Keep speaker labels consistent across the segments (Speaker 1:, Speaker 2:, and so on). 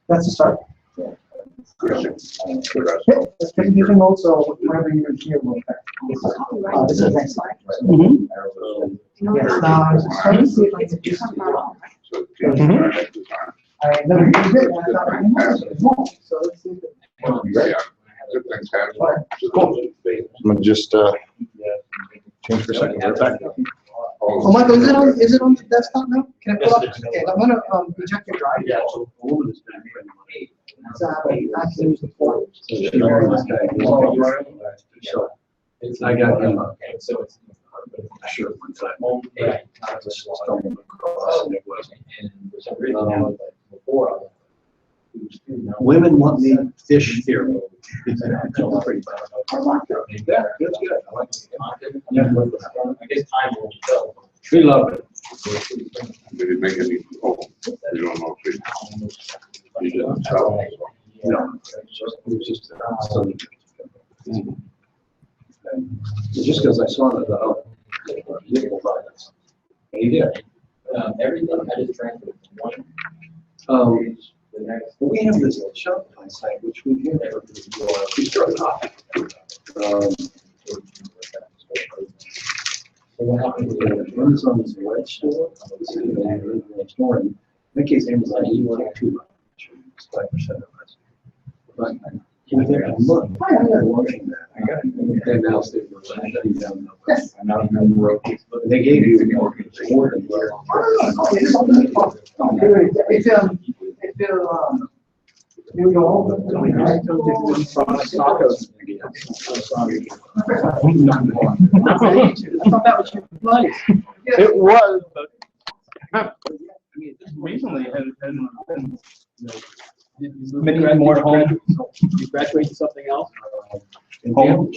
Speaker 1: That's the start. You can also, whenever you're here, look back. This is the next slide. Yes, now, I'm just trying to see if I can do something wrong. I never used it, and I thought I didn't know. So let's see if it.
Speaker 2: Cool. I'm gonna just change for a second. Right back.
Speaker 1: Oh, Michael, is it on the desktop now? Can I pull up? Okay, I'm gonna eject your drive.
Speaker 3: Yeah.
Speaker 1: So I can use the port.
Speaker 3: I got him. So it's sure one time. I just stumbled across and it wasn't. Women want me fish theory. Pretty bad. Yeah, that's good. I like it. I guess time will tell. We love it.
Speaker 4: Did it make any, oh, you don't know if you didn't tell.
Speaker 3: No, it was just just because I saw it, he did.
Speaker 5: Everything I just transferred from one.
Speaker 3: We have this Shopify site, which we did never do. We started off. What happened with Amazon's web store? In that case, Amazon, you want to 5% of us. But within a month, I got launching that. I got it. And now they were shutting down. I'm not a member of it, but they gave you the organization.
Speaker 1: Here we go.
Speaker 2: It was, but recently it hadn't been, many more home.
Speaker 5: You graduate to something else?
Speaker 2: Home.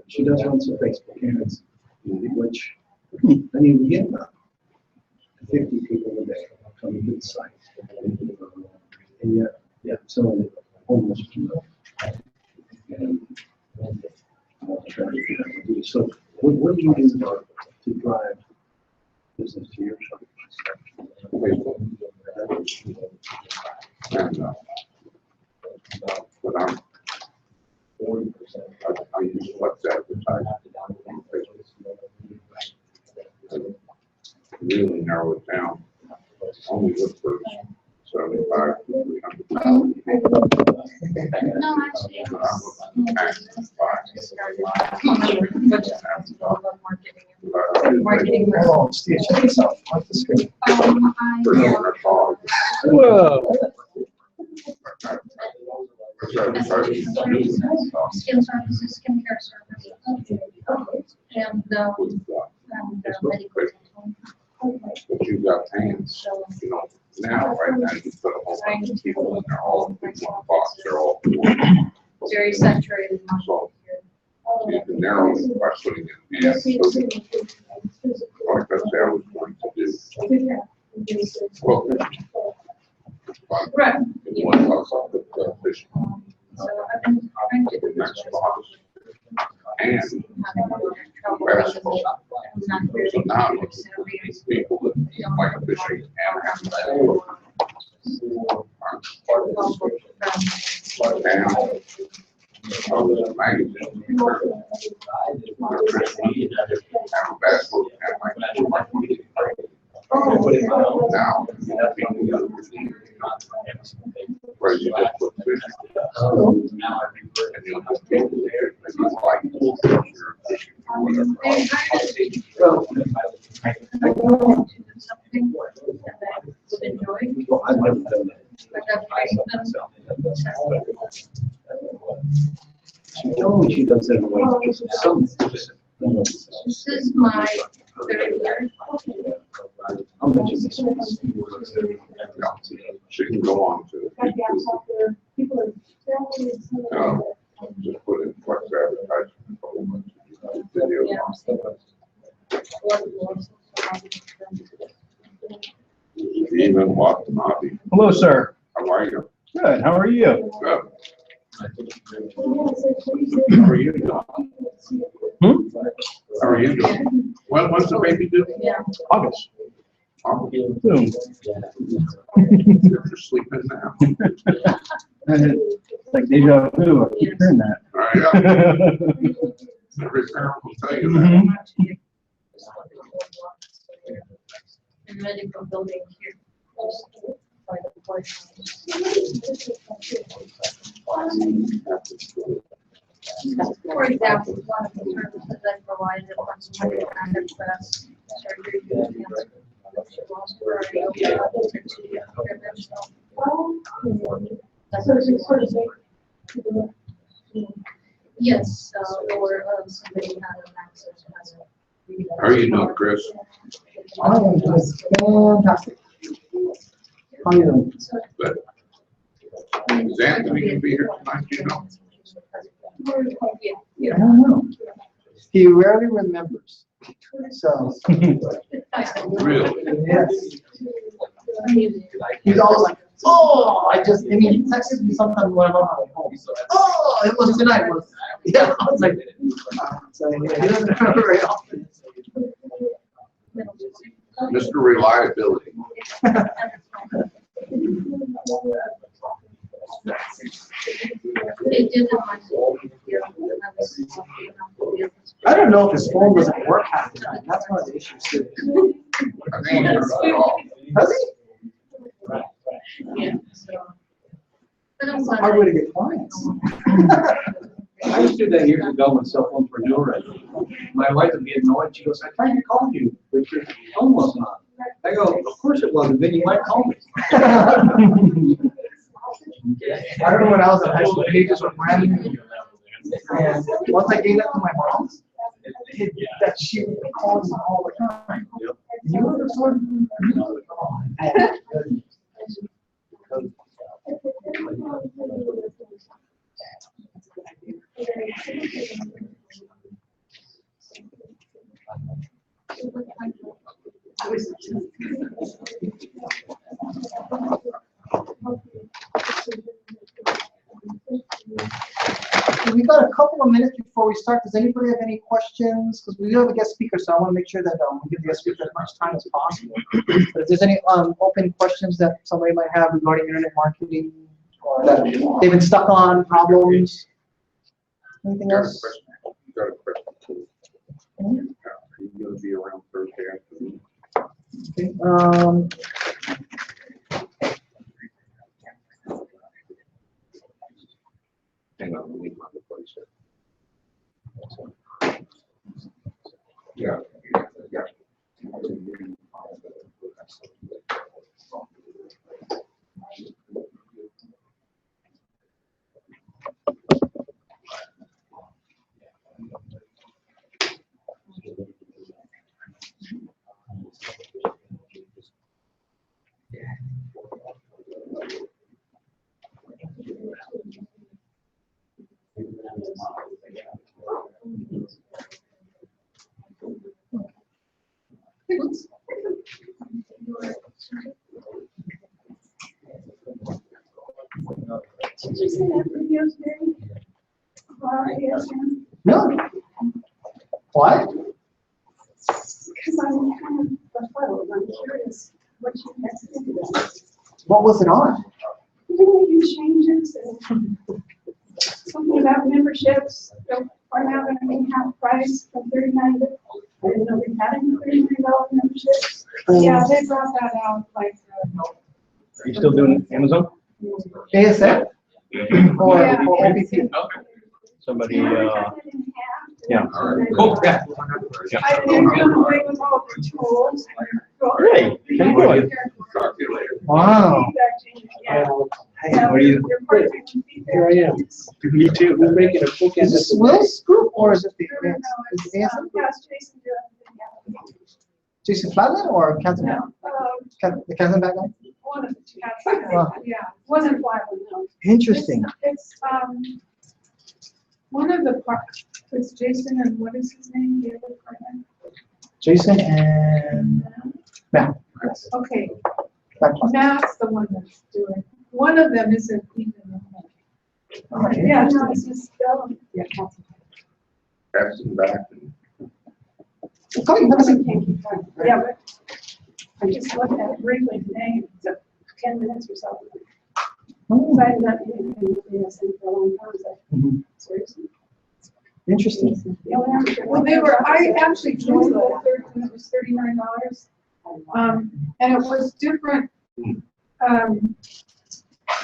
Speaker 3: She does run some Facebook ads, which, I mean, we get about 50 people a day coming to the site. And yet, some of the homeless people. And so, what do you do to drive business to your shop?
Speaker 4: And, but I use what's advertising on Facebook. Really narrow it down. Only look for 75 to 300,000 people.
Speaker 6: No, actually, marketing.
Speaker 1: Oh, Steve, check this out. Like the screen.
Speaker 2: Whoa.
Speaker 6: Skin services, skincare services, and medical.
Speaker 4: But you've got hands, you know, now, right now, you put a whole bunch of people in there, all in one box, they're all.
Speaker 6: Very saturated.
Speaker 4: So you can narrow it by putting it in. Like I say, I was going to do. Well,
Speaker 6: Right.
Speaker 4: in one house, I'll put the fish.
Speaker 6: So I've been trying to
Speaker 4: The next box. And basketball. So now, these people that like a fishing and have that. Now, I was a magazine. Have a basketball and like. Now, where you just put fishing. And you'll just people there, and you like fishing or whatever.
Speaker 6: Something that I would enjoy.
Speaker 3: Well, I've never done that.
Speaker 6: But I've tried them.
Speaker 3: She told me she does it in a way.
Speaker 6: This is my third year.
Speaker 3: I'll mention this.
Speaker 4: She can go on to YouTube. Just put in flex advertisement. Video. Even walk the hobby.
Speaker 2: Hello, sir.
Speaker 4: How are you?
Speaker 2: Good. How are you?
Speaker 4: Good. How are you? How are you doing? When's the baby due?
Speaker 6: Yeah.
Speaker 3: August.
Speaker 4: You're sleeping now.
Speaker 3: It's like deja vu, I keep hearing that.
Speaker 4: Yeah. Every parent will tell you that.
Speaker 6: And medical building here. By the porch. For example, one of the services that provided was contrast surgery. Yes, or somebody had an access.
Speaker 4: How are you doing, Chris?
Speaker 1: I am just fantastic. How are you doing?
Speaker 4: Good. Is Anthony gonna be here tonight, do you know?
Speaker 1: I don't know. He rarely remembers. So,
Speaker 4: Really?
Speaker 1: yes. He's always like, oh, I mean, he texted me sometime when I'm on my way home. Oh, it was tonight. It was, yeah, I was like, so yeah, he doesn't remember very often.
Speaker 4: Mr. Reliability.
Speaker 6: They did the
Speaker 1: I don't know if his phone doesn't work half the time. That's one of the issues too.
Speaker 4: I think he heard it all.
Speaker 1: Does he?
Speaker 6: Yeah, so. But I'm
Speaker 1: Hard way to get clients.
Speaker 3: I used to do that years ago when cell phones were newer. My wife would be annoyed. She goes, I tried to call you, but your phone wasn't on. I go, of course it wasn't. Then you might call me.
Speaker 1: I remember when I was in high school, pages were brand new. And once I gave that to my mom, that she would be calling me all the time. You were the sort We got a couple of minutes before we start. Does anybody have any questions? Because we do have a guest speaker, so I want to make sure that we give the guest speaker as much time as possible. But if there's any open questions that somebody might have regarding internet marketing, or that they've been stuck on, problems, anything
Speaker 4: Got a
Speaker 1: else?
Speaker 4: question. Got a question. Are you gonna be around Thursday afternoon?
Speaker 1: Okay,
Speaker 4: Hang on, let me find the place here. Yeah.
Speaker 6: Did you say that video today?
Speaker 1: no. What?
Speaker 6: Because I'm kind of befuddled. I'm curious what you guys did.
Speaker 1: What was it on?
Speaker 6: You changes and something about memberships. Are now going to be half price from $39. I didn't know we had any $39 memberships. Yeah, they brought that out like.
Speaker 3: Are you still doing Amazon?
Speaker 1: ASF? Or
Speaker 6: Yeah.
Speaker 1: OPT?
Speaker 3: Somebody,
Speaker 6: Yeah.
Speaker 3: yeah.
Speaker 4: Cool.
Speaker 3: Yeah.
Speaker 6: I didn't know away with all the tools.
Speaker 3: Great. How you doing?
Speaker 4: Talk to you later.
Speaker 1: Wow.
Speaker 6: Yeah.
Speaker 3: Hey, how are you?
Speaker 6: Good.
Speaker 3: Here I am. You too. We're making a book.
Speaker 1: Is this Will's group or is it the is it ASF?
Speaker 6: Yes, Jason did.
Speaker 1: Jason Flatland or Captain? The Captain back guy?
Speaker 6: One of the two.
Speaker 1: Wow.
Speaker 6: Yeah, wasn't Flatland, no.
Speaker 1: Interesting.
Speaker 6: It's, one of the parts, it's Jason and what is his name, the other partner?
Speaker 1: Jason and Matt.
Speaker 6: Okay,
Speaker 1: Matt.
Speaker 6: Matt's the one that's doing, one of them isn't even. Yeah, no, it's just, yeah.
Speaker 4: passing back and
Speaker 1: Come on, have a seat.
Speaker 6: Can't keep track. Yeah, but I just looked at it briefly today, it's 10 minutes or so.
Speaker 1: Oh,
Speaker 6: So I had not been in ASM for a long time, so
Speaker 1: mhm.
Speaker 6: seriously.
Speaker 1: Interesting.
Speaker 6: Well, I actually joined the third, and it was $39. And it was different,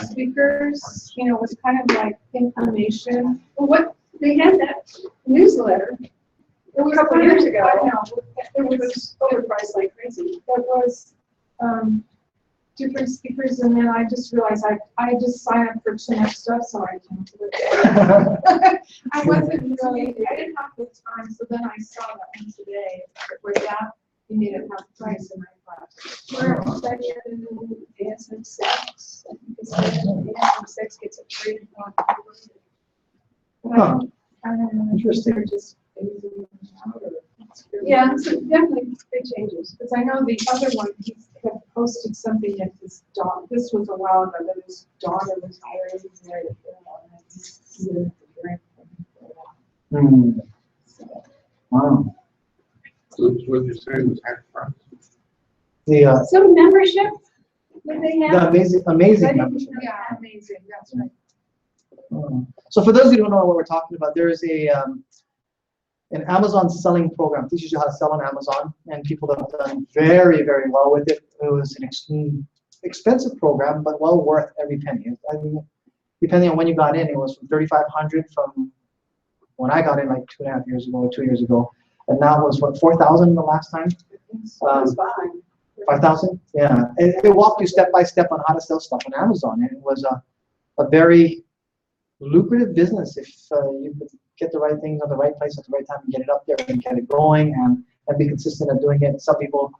Speaker 6: speakers, you know, it was kind of like information. Well, what, they had that newsletter. It was a couple years ago. I know, it was overpriced like crazy. It was, different speakers, and then I just realized I just signed up for too much stuff, so I canceled it. I wasn't really, I didn't have the time, so then I saw that one today, where that, you need to have price in my class. We're studying ASM 6, I think it's ASM 6 gets a free one.
Speaker 1: Huh.
Speaker 6: I don't know.
Speaker 1: Interesting.
Speaker 6: They're just phasing them out, or yeah, so definitely big changes, because I know the other one, he had posted something that his daughter, this was a while ago, that his daughter was married,
Speaker 1: Hmm. Wow.
Speaker 4: so what you say was half price.
Speaker 1: The
Speaker 6: So membership that they have?
Speaker 1: amazing,
Speaker 6: I
Speaker 1: amazing
Speaker 6: didn't
Speaker 1: membership.
Speaker 6: know. Yeah, amazing, that's right.
Speaker 1: So for those who don't know what we're talking about, there is an Amazon selling program. Teaches you how to sell on Amazon, and people have done very, very well with it. It was an extremely expensive program, but well worth every penny. I mean, depending on when you got in, it was from $3,500 from when I got in like 2.5 years ago or 2 years ago, and now was what, 4,000 the last time?
Speaker 6: That's fine.
Speaker 1: 5,000? Yeah. It walked you step by step on how to sell stuff on Amazon, and it was a very lucrative business if you could get the right things at the right place at the right time and get it up there and get it going and be consistent at doing it. Some people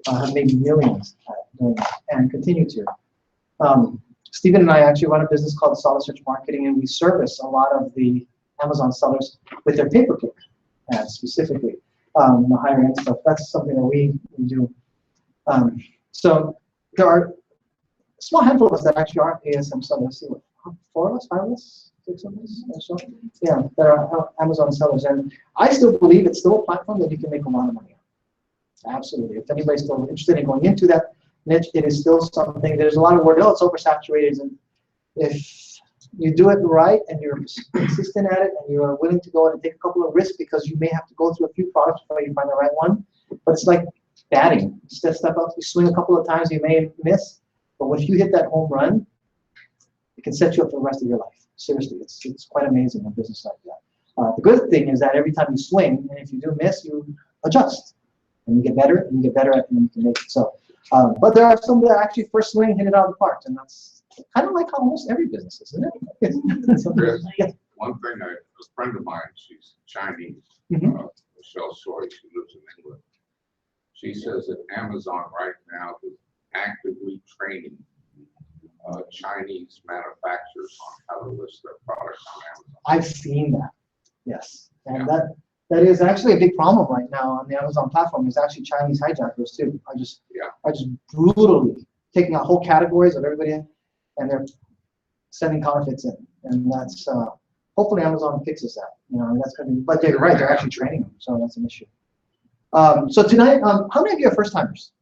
Speaker 1: have made millions at doing it and continue to. Stephen and I actually run a business called Solid Search Marketing, and we service a lot of the Amazon sellers with their pay-per-click ads specifically, the higher end stuff. That's something that we do. So there are a small handful of us that actually are ASM sellers. Let's see, what, 4 of us, 5 of us? 6 of us, or so. Yeah, there are Amazon sellers, and I still believe it's still a platform that you can make a lot of money on. Absolutely. If anybody's still interested in going into that niche, it is still something. There's a lot of word, oh, it's oversaturated, and if you do it right and you're consistent at it and you are willing to go and take a couple of risks, because you may have to go through a few products before you find the right one. But it's like batting. Step up, you swing a couple of times, you may miss, but if you hit that home run, it can set you up for the rest of your life. Seriously, it's quite amazing in business like that. The good thing is that every time you swing, and if you do miss, you adjust, and you get better, and you get better at it, and you can make it. So, but there are some that actually first swing hit it out of the park, and that's kind of like how almost every business is, isn't it?
Speaker 4: Chris,
Speaker 1: Yeah.
Speaker 4: one thing, a friend of mine, she's Chinese,
Speaker 1: Mhm.
Speaker 4: Michelle Soy, she lives in England. She says that Amazon right now is actively training Chinese manufacturers on how to list their products on Amazon.
Speaker 1: I've seen that, yes, and that is actually a big problem right now on the Amazon platform. Is actually Chinese hijackers too. I just brutally taking out whole categories of everybody, and they're sending counterfeits in, and that's hopefully Amazon fixes that. You know, that's gonna be. But they're right; they're actually training them, so that's an issue. So tonight, how many of you are first timers?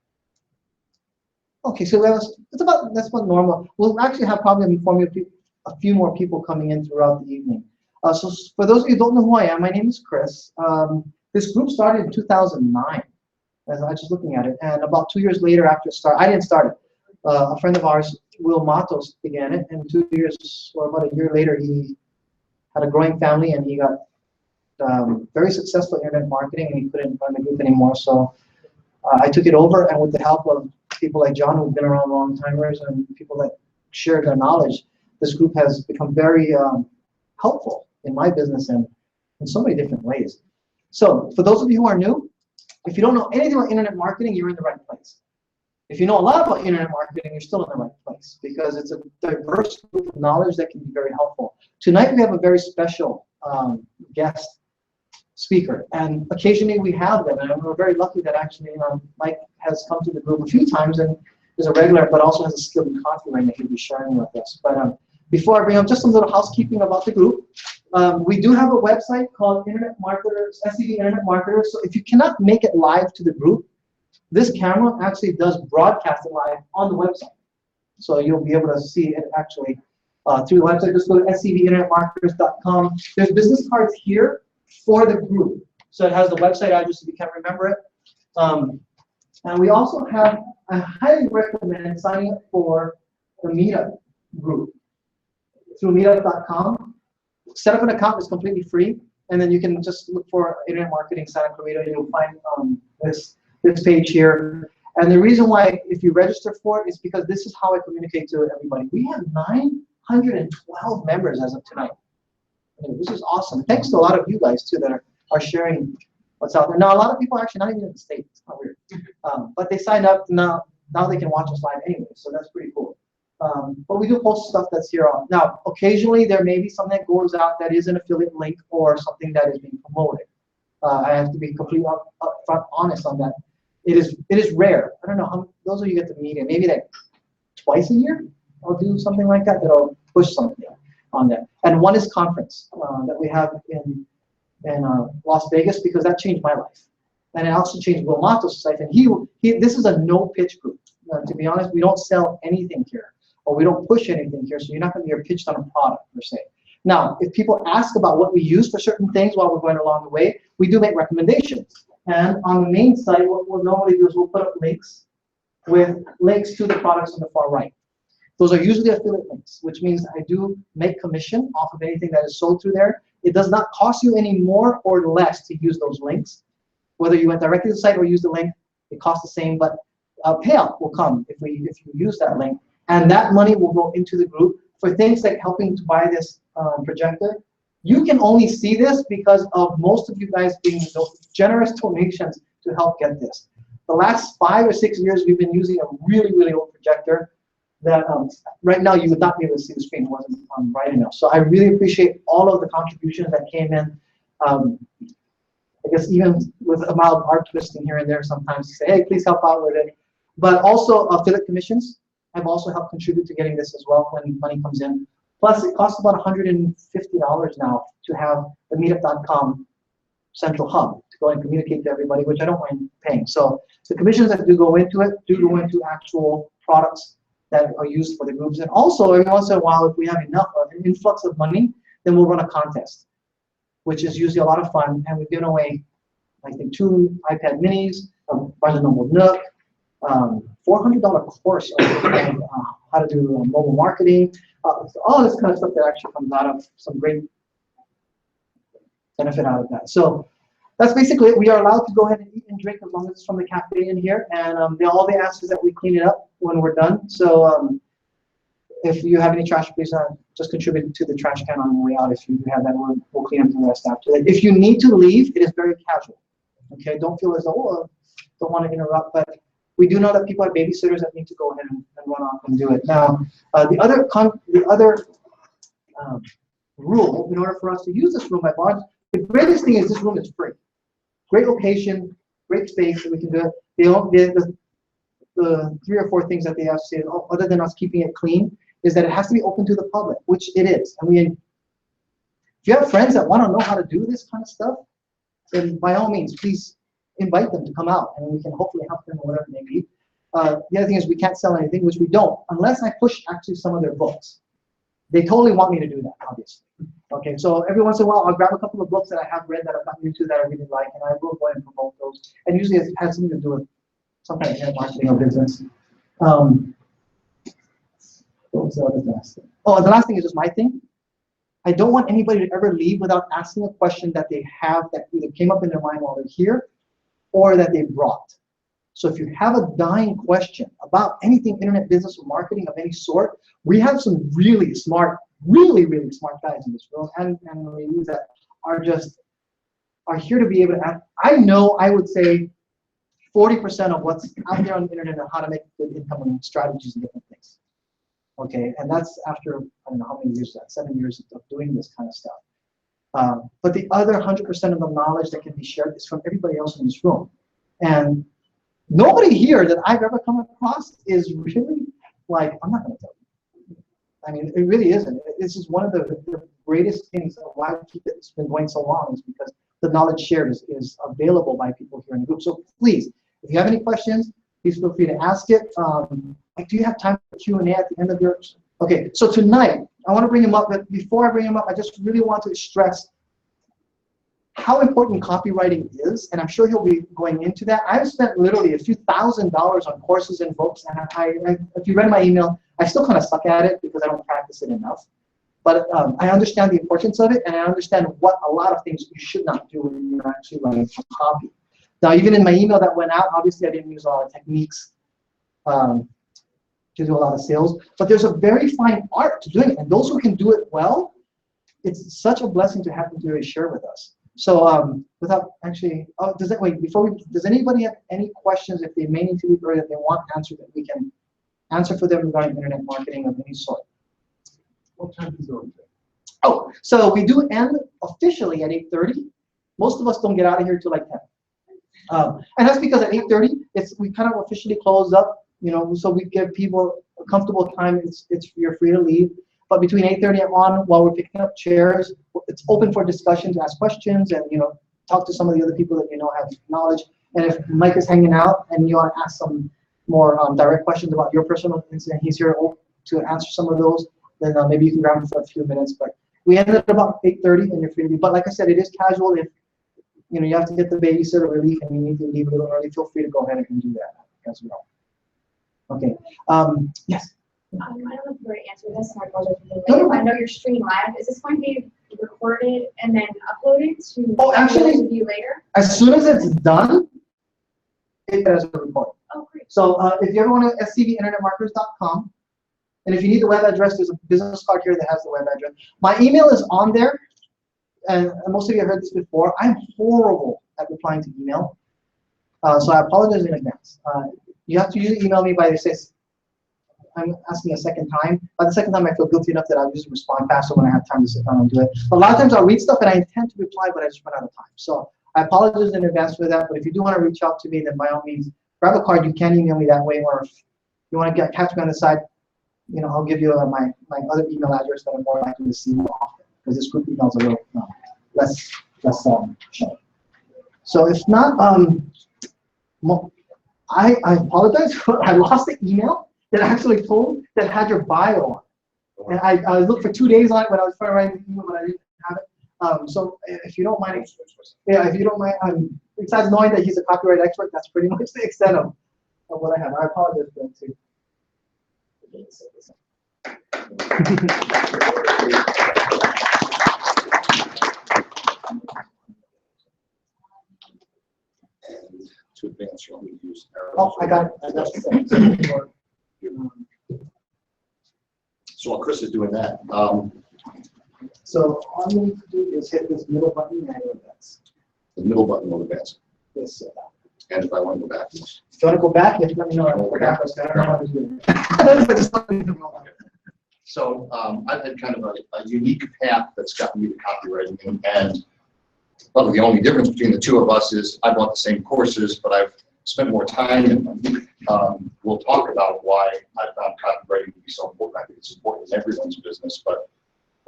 Speaker 1: Okay, so that's about normal. We'll actually have probably a few more people coming in throughout the evening. So for those of you who don't know who I am, my name is Chris. This group started in 2009, as I was just looking at it, and about 2 years later after it started, I didn't start it. A friend of ours, Will Matos, began it, and 2 years or about a year later, he had a growing family, and he got very successful in internet marketing, and he couldn't run the group anymore. So I took it over, and with the help of people like John, who've been around long timers, and people that share their knowledge, this group has become very helpful in my business and in so many different ways. So for those of you who are new, if you don't know anything about internet marketing, you're in the right place. If you know a lot about internet marketing, you're still in the right place, because it's a diverse group of knowledge that can be very helpful. Tonight we have a very special guest speaker, and occasionally we have them, and we're very lucky that actually Mike has come to the group a few times and is a regular, but also has a skill in copywriting that he'll be sharing with us. But before I bring up just some little housekeeping about the group, We do have a website called Internet Marketers, SCV Internet Marketers. So if you cannot make it live to the group, this camera actually does broadcast it live on the website. So you'll be able to see it actually through the website. Just go to scvinternetmarketers.com. There's business cards here for the group. So it has the website address if you can't remember it. And we also have, I highly recommend signing up for the Meetup group through meetup.com. Set up an account, it's completely free, and then you can just look for Internet Marketing Santa Clarita, and you'll find this page here. And the reason why, if you register for it, is because this is how I communicate to everybody. We have 912 members as of tonight. I mean, this is awesome. Thanks to a lot of you guys too that are sharing what's out there. Now, a lot of people are actually not even in the States. It's not weird. But they signed up, now they can watch us live anyway, so that's pretty cool. But we do post stuff that's here on. Now, occasionally there may be something that goes out that is an affiliate link or something that is being promoted. I have to be completely upfront honest on that. It is rare. I don't know how those of you get to meet it. Maybe like twice a year I'll do something like that. That'll push something on that. And one is conference that we have in Las Vegas, because that changed my life. And it also changed Will Matos' life. And this is a no pitch group. To be honest, we don't sell anything here, or we don't push anything here, so you're not going to be pitched on a product per se. Now, if people ask about what we use for certain things while we're going along the way, we do make recommendations. And on the main site, what we'll normally do is we'll put up links with links to the products on the far right. Those are usually affiliate links, which means I do make commission off of anything that is sold through there. It does not cost you any more or less to use those links. Whether you went directly to the site or use the link, it costs the same, but payout will come if you use that link. And that money will go into the group for things like helping to buy this projector. You can only see this because of most of you guys being generous donations to help get this. The last 5 or 6 years, we've been using a really, really old projector that right now you would not be able to see the screen. It wasn't bright enough. So I really appreciate all of the contributions that came in. I guess even with a mild art twisting here and there sometimes to say, hey, please help out with it. But also affiliate commissions have also helped contribute to getting this as well when money comes in. Plus, it costs about $150 now to have the meetup.com central hub to go and communicate to everybody, which I don't mind paying. So the commissions that do go into it do go into actual products that are used for the groups. And also, every once in a while, if we have enough of an influx of money, then we'll run a contest, which is usually a lot of fun. And we've given away, I think, 2 iPad minis, a Barnes & Noble Nook, $400 course on how to do mobile marketing, all this kind of stuff that actually comes out of some great benefit out of that. So that's basically it. We are allowed to go ahead and eat and drink as long as it's from the cafe in here, and all they ask is that we clean it up when we're done. So if you have any trash, please just contribute to the trash can on the way out. If you have that, we'll clean up the rest after that. If you need to leave, it is very casual. Okay, don't feel as though don't want to interrupt, but we do know that people have babysitters that need to go ahead and run off and do it. Now, the other rule, in order for us to use this room by Barnes, the greatest thing is this room is free. Great location, great space that we can do it. They don't the 3 or 4 things that they have to say, other than us keeping it clean, is that it has to be open to the public, which it is. And if you have friends that want to know how to do this kind of stuff, then by all means, please invite them to come out, and we can hopefully help them or whatever they need. The other thing is we can't sell anything, which we don't, unless I push actually some of their books. They totally want me to do that, obviously. Okay, so every once in a while, I'll grab a couple of books that I have read that I've gotten into that I really like, and I will go ahead and promote those. And usually it has something to do with some kind of marketing or business. What was the other last thing? Oh, and the last thing is just my thing. I don't want anybody to ever leave without asking a question that they have that either came up in their mind while they're here or that they brought. So if you have a dying question about anything internet business or marketing of any sort, we have some really smart, really smart guys in this room and ladies that are here to be able to ask. I know, I would say 40% of what's out there on the internet on how to make good income and strategies and different things. Okay, and that's after, I don't know how many years that, 7 years of doing this kind of stuff. But the other 100% of the knowledge that can be shared is from everybody else in this room. And nobody here that I've ever come across is really like, I'm not going to tell you. I mean, it really isn't. This is one of the greatest things of why it's been going so long is because the knowledge shared is available by people here in the group. So please, if you have any questions, please feel free to ask it. Like, do you have time for Q&A at the end of your? Okay, so tonight, I want to bring him up, but before I bring him up, I just really want to stress how important copywriting is, and I'm sure he'll be going into that. I've spent literally a few $1,000s on courses and books, and if you read my email, I still kind of suck at it because I don't practice it enough. But I understand the importance of it, and I understand what a lot of things you should not do when you're actually writing a copy. Now, even in my email that went out, obviously I didn't use all the techniques to do a lot of sales, but there's a very fine art to doing it, and those who can do it well, it's such a blessing to have them to really share with us. So without actually, does anybody have any questions if they may need to leave or that they want answered that we can answer for them regarding internet marketing of any sort?
Speaker 3: What time is it?
Speaker 1: Oh, so we do end officially at 8:30. Most of us don't get out of here till like 10. And that's because at 8:30, we kind of officially close up, you know, so we give people a comfortable time. You're free to leave. But between 8:30 and on, while we're picking up chairs, it's open for discussion to ask questions and, you know, talk to some of the other people that you know have knowledge. And if Mike is hanging out and you want to ask some more direct questions about your personal incident, he's here to answer some of those. Then maybe you can grab him for a few minutes. But we ended at about 8:30, and you're free to leave. But like I said, it is casual. If you know you have to get the babysitter relief and you need to leave a little early, feel free to go ahead and do that as well. Okay. Yes.
Speaker 7: I don't know if you already answered this, and I apologize for being
Speaker 1: No,
Speaker 7: late.
Speaker 1: no.
Speaker 7: I know you're streaming live. Is this going to be recorded and then uploaded to
Speaker 1: Oh, actually-
Speaker 7: view later?
Speaker 1: As soon as it's done, it has a report.
Speaker 7: Oh, great.
Speaker 1: So if you ever want to scvinternetmarketers.com, and if you need the web address, there's a business card here that has the web address. My email is on there, and most of you have heard this before. I'm horrible at replying to email, so I apologize in advance. You have to usually email me by this. I'm asking a second time. By the second time, I feel guilty enough that I'll usually respond faster when I have time to sit down and do it. But a lot of times I'll read stuff and I intend to reply, but I just run out of time. So I apologize in advance for that. But if you do want to reach out to me, then by all means, grab a card. You can email me that way, or if you want to catch me on the side, you know, I'll give you my other email address that I'm more likely to see more often, because this group email is a little less shown. So if not, I apologize. I lost the email that I actually told that had your bio on, and I looked for 2 days on it when I was trying to write the email, but I didn't have it. So if you don't mind, if you don't mind, besides knowing that he's a copyright expert, that's pretty much the extent of what I have. I apologize for that too.
Speaker 4: To advance your own use.
Speaker 1: Oh, I got it.
Speaker 4: So while Chris is doing that,
Speaker 1: So all you need to do is hit this middle button and it advance.
Speaker 4: the middle button will advance.
Speaker 1: This.
Speaker 4: And if I want to go back,
Speaker 1: If you want to go back, you have to let me know. I don't know how to do it. Just let me know.
Speaker 4: so I've had kind of a unique path that's gotten me to copywriting, and probably the only difference between the two of us is I bought the same courses, but I've spent more time, and we'll talk about why I found copywriting to be so important. I think it's important in everyone's business, but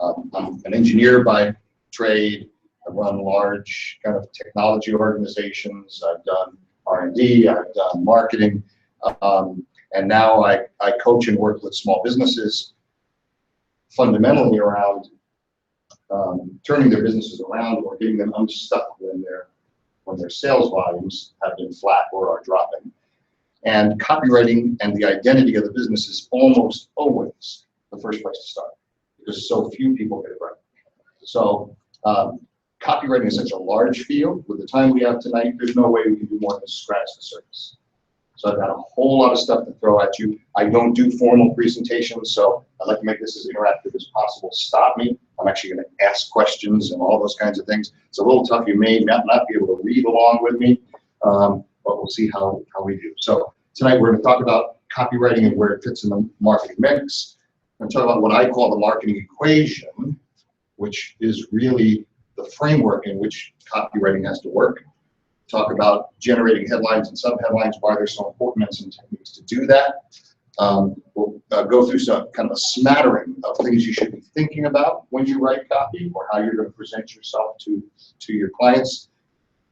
Speaker 4: I'm an engineer by trade. I run large kind of technology organizations. I've done R&D, I've done marketing, and now I coach and work with small businesses fundamentally around turning their businesses around or getting them unstuck when their sales volumes have been flat or are dropping. And copywriting and the identity of the business is almost always the first place to start, because so few people get it right. So copywriting is such a large field. With the time we have tonight, there's no way we can do more than scratch the surface. So I've got a whole lot of stuff to throw at you. I don't do formal presentations, so I'd like to make this as interactive as possible. Stop me. I'm actually going to ask questions and all those kinds of things. It's a little tough. You may not be able to read along with me, but we'll see how we do. So tonight we're going to talk about copywriting and where it fits in the marketing mix. I'm going to talk about what I call the marketing equation, which is really the framework in which copywriting has to work. Talk about generating headlines and sub-headlines, why they're so important, and some techniques to do that. We'll go through some kind of a smattering of things you should be thinking about when you write copy, or how you're going to present yourself to your clients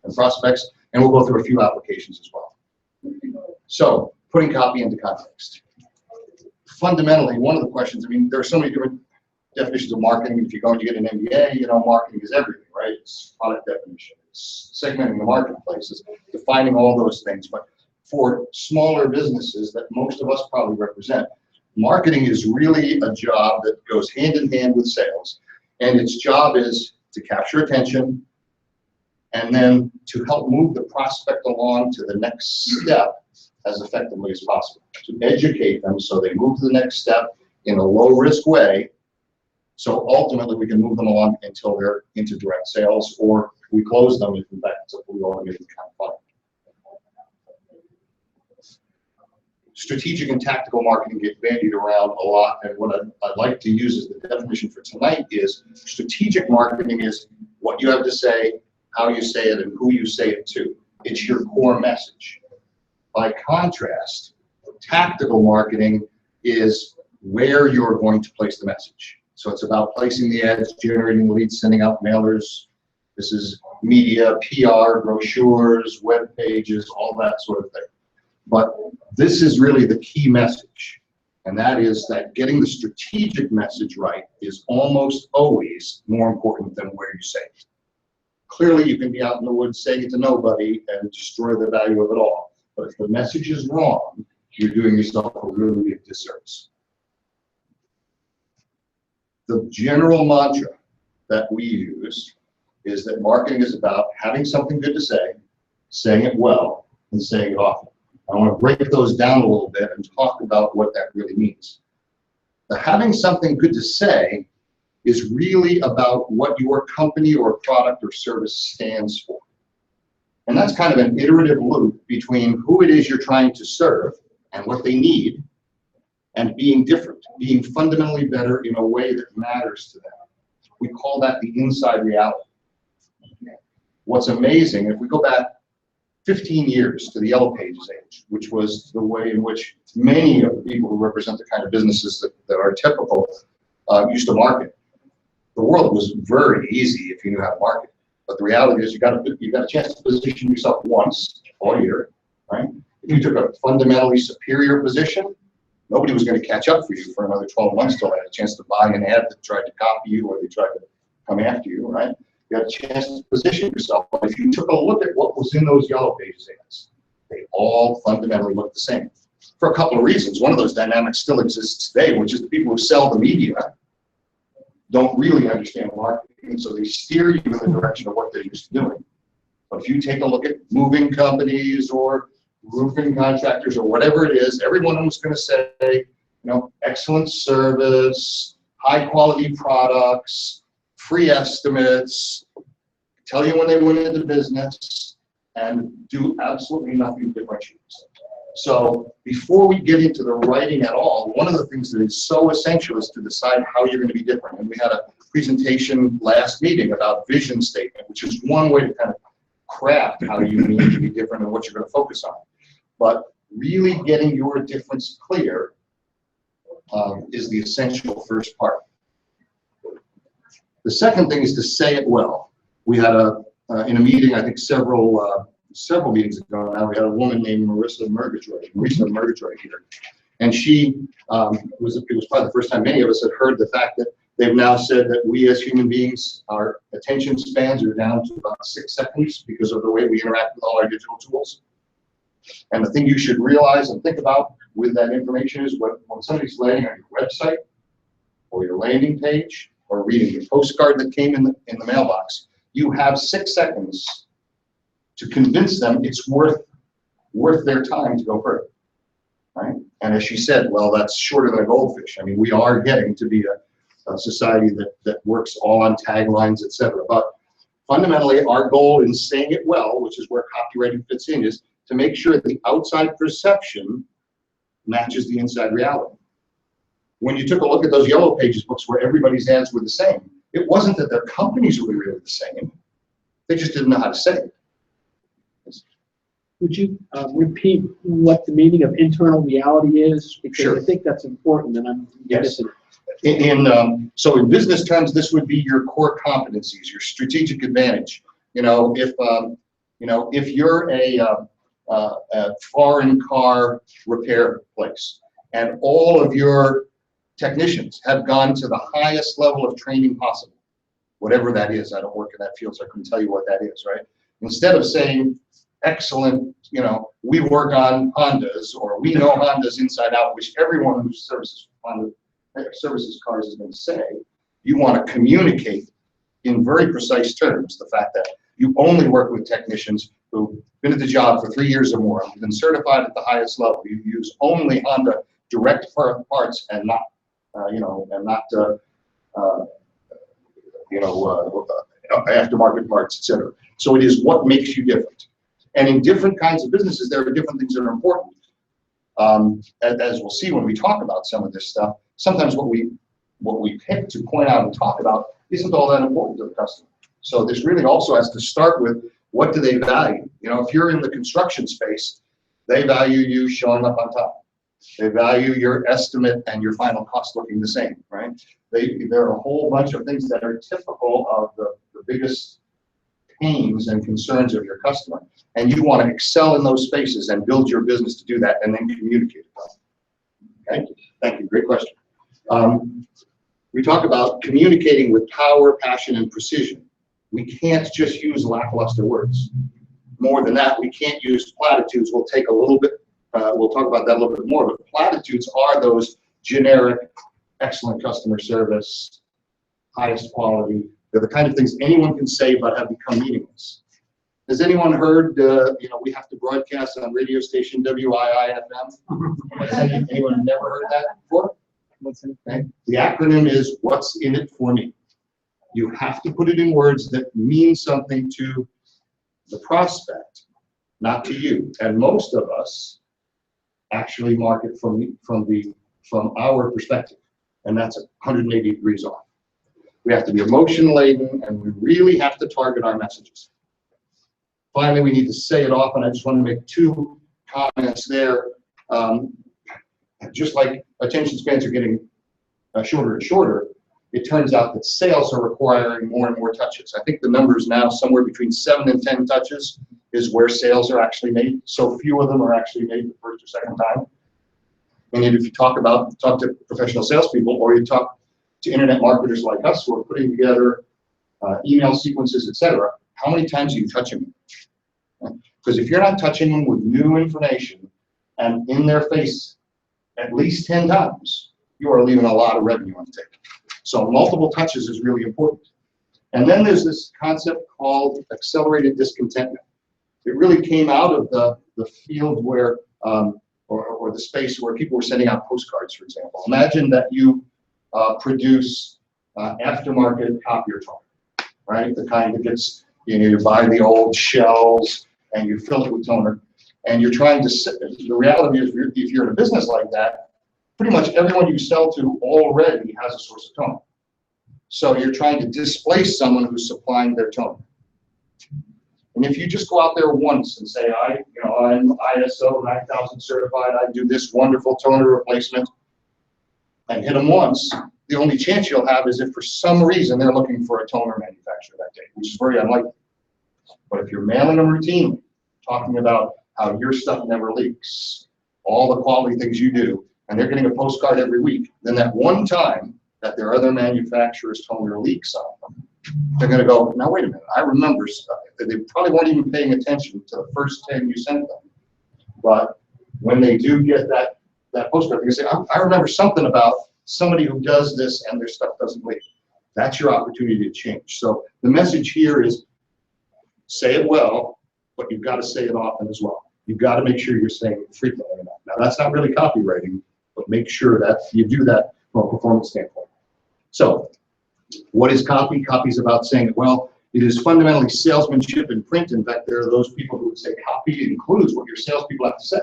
Speaker 4: and prospects, and we'll go through a few applications as well. So, putting copy into context. Fundamentally, one of the questions, I mean, there are so many different definitions of marketing. If you're going to get an MBA, you know, marketing is everything, right? It's product definition, it's segmenting the marketplace, it's defining all those things. But for smaller businesses that most of us probably represent, marketing is really a job that goes hand in hand with sales. And its job is to capture attention and then to help move the prospect along to the next step as effectively as possible, to educate them so they move to the next step in a low-risk way, so ultimately we can move them along until they're into direct sales, or we close them if in fact it's a fully automated kind of funnel. Strategic and tactical marketing get bandied around a lot, and what I'd like to use as the definition for tonight is strategic marketing is what you have to say, how you say it, and who you say it to. It's your core message. By contrast, tactical marketing is where you're going to place the message. So it's about placing the ads, generating leads, sending out mailers. This is media, PR, brochures, web pages, all that sort of thing. But this is really the key message, and that is that getting the strategic message right is almost always more important than where you say it. Clearly, you can be out in the woods saying it to nobody and destroy the value of it all. But if the message is wrong, you're doing yourself a really big disservice. The general mantra that we use is that marketing is about having something good to say, saying it well, and saying it often. I want to break those down a little bit and talk about what that really means. The having something good to say is really about what your company or product or service stands for. And that's kind of an iterative loop between who it is you're trying to serve and what they need, and being different, being fundamentally better in a way that matters to them. We call that the inside reality. What's amazing, if we go back 15 years to the Yellow Pages age, which was the way in which many of the people who represent the kind of businesses that are typical used to market. The world was very easy if you knew how to market. But the reality is you got a chance to position yourself once all year, right? If you took a fundamentally superior position, nobody was going to catch up for you for another 12 months till they had a chance to buy an ad that tried to copy you or they tried to come after you, right? You had a chance to position yourself. But if you took a look at what was in those Yellow Pages ads, they all fundamentally looked the same. For a couple of reasons. One of those dynamics still exists today, which is the people who sell the media don't really understand marketing, so they steer you in the direction of what they're used to doing. But if you take a look at moving companies or roofing contractors or whatever it is, every one of them is going to say, you know, excellent service, high quality products, free estimates, tell you when they went into business, and do absolutely nothing to differentiate themselves. So before we get into the writing at all, one of the things that is so essential is to decide how you're going to be different. And we had a presentation last meeting about vision statement, which is one way to kind of craft how you need to be different and what you're going to focus on. But really getting your difference clear is the essential first part. The second thing is to say it well. We had in a meeting, I think several meetings ago now, we had a woman named Marissa Murgatroyd here. And she, it was probably the first time many of us had heard the fact that they've now said that we as human beings, our attention spans are down to about 6 seconds because of the way we interact with all our digital tools. And the thing you should realize and think about with that information is when somebody's landing on your website or your landing page or reading your postcard that came in the mailbox, you have 6 seconds to convince them it's worth their time to go further, right? And as she said, well, that's shorter than a goldfish. I mean, we are getting to be a society that works all on taglines, et cetera. But fundamentally, our goal in saying it well, which is where copywriting fits in, is to make sure that the outside perception matches the inside reality. When you took a look at those Yellow Pages books where everybody's ads were the same, it wasn't that their companies were really the same. They just didn't know how to say it.
Speaker 5: Would you repeat what the meaning of internal reality is? Because
Speaker 4: Sure.
Speaker 5: I think that's important, and I'm
Speaker 4: Yes.
Speaker 5: missing it.
Speaker 4: So in business terms, this would be your core competencies, your strategic advantage. If you're a foreign car repair place and all of your technicians have gone to the highest level of training possible, whatever that is, I don't work in that field, so I couldn't tell you what that is, right? Instead of saying, excellent, we work on Hondas, or we know Hondas inside out, which everyone who services cars is going to say, you want to communicate in very precise terms the fact that you only work with technicians who've been at the job for 3 years or more, who've been certified at the highest level. You use only Honda direct parts and not, aftermarket parts, etc. So it is what makes you different. And in different kinds of businesses, there are different things that are important. As we'll see when we talk about some of this stuff, sometimes what we pick to point out and talk about isn't all that important to the customer. So this really also has to start with, what do they value? If you're in the construction space, they value you showing up on time. They value your estimate and your final cost looking the same, right? There are a whole bunch of things that are typical of the biggest pains and concerns of your customer. And you want to excel in those spaces and build your business to do that and then communicate it well. Okay, thank you, great question. We talk about communicating with power, passion, and precision. We can't just use lackluster words. More than that, we can't use platitudes. We'll take a little bit, we'll talk about that a little bit more, but platitudes are those generic, excellent customer service, highest quality. They're the kind of things anyone can say but have become meaningless. Has anyone heard, we have to broadcast on radio station WIIFM? Anyone never heard that before? Okay. The acronym is, what's in it for me? You have to put it in words that mean something to the prospect, not to you. And most of us actually market from our perspective, and that's 180 degrees off. We have to be emotion laden, and we really have to target our messages. Finally, we need to say it often. I just want to make 2 comments there. Just like attention spans are getting shorter and shorter, it turns out that sales are requiring more and more touches. I think the number is now somewhere between 7 and 10 touches is where sales are actually made. So few of them are actually made the first or second time. And if you talk to professional salespeople, or you talk to internet marketers like us who are putting together email sequences, etc., how many times are you touching them? Because if you're not touching them with new information and in their face at least 10 times, you are leaving a lot of revenue on the table. So multiple touches is really important. And then there's this concept called accelerated discontentment. It really came out of the field where, or the space where people were sending out postcards, for example. Imagine that you produce aftermarket copier toner, right? The kind that gets, you buy the old shells and you fill it with toner. And you're trying to, the reality is, if you're in a business like that, pretty much everyone you sell to already has a source of toner. So you're trying to displace someone who's supplying their toner. And if you just go out there once and say, I'm ISO 9000 certified, I do this wonderful toner replacement, and hit them once, the only chance you'll have is if for some reason they're looking for a toner manufacturer that day, which is very unlikely. But if you're mailing them routinely, talking about how your stuff never leaks, all the quality things you do, and they're getting a postcard every week, then that one time that their other manufacturer's toner leaks on them, they're going to go, now wait a minute, I remember stuff. They probably weren't even paying attention to the first 10 you sent them. But when they do get that postcard, they say, I remember something about somebody who does this and their stuff doesn't leak. That's your opportunity to change. So the message here is, say it well, but you've got to say it often as well. You've got to make sure you're saying it frequently enough. Now, that's not really copywriting, but make sure that you do that from a performance standpoint. So what is copy? Copy is about saying it well. It is fundamentally salesmanship in print. In fact, there are those people who would say copy includes what your salespeople have to say.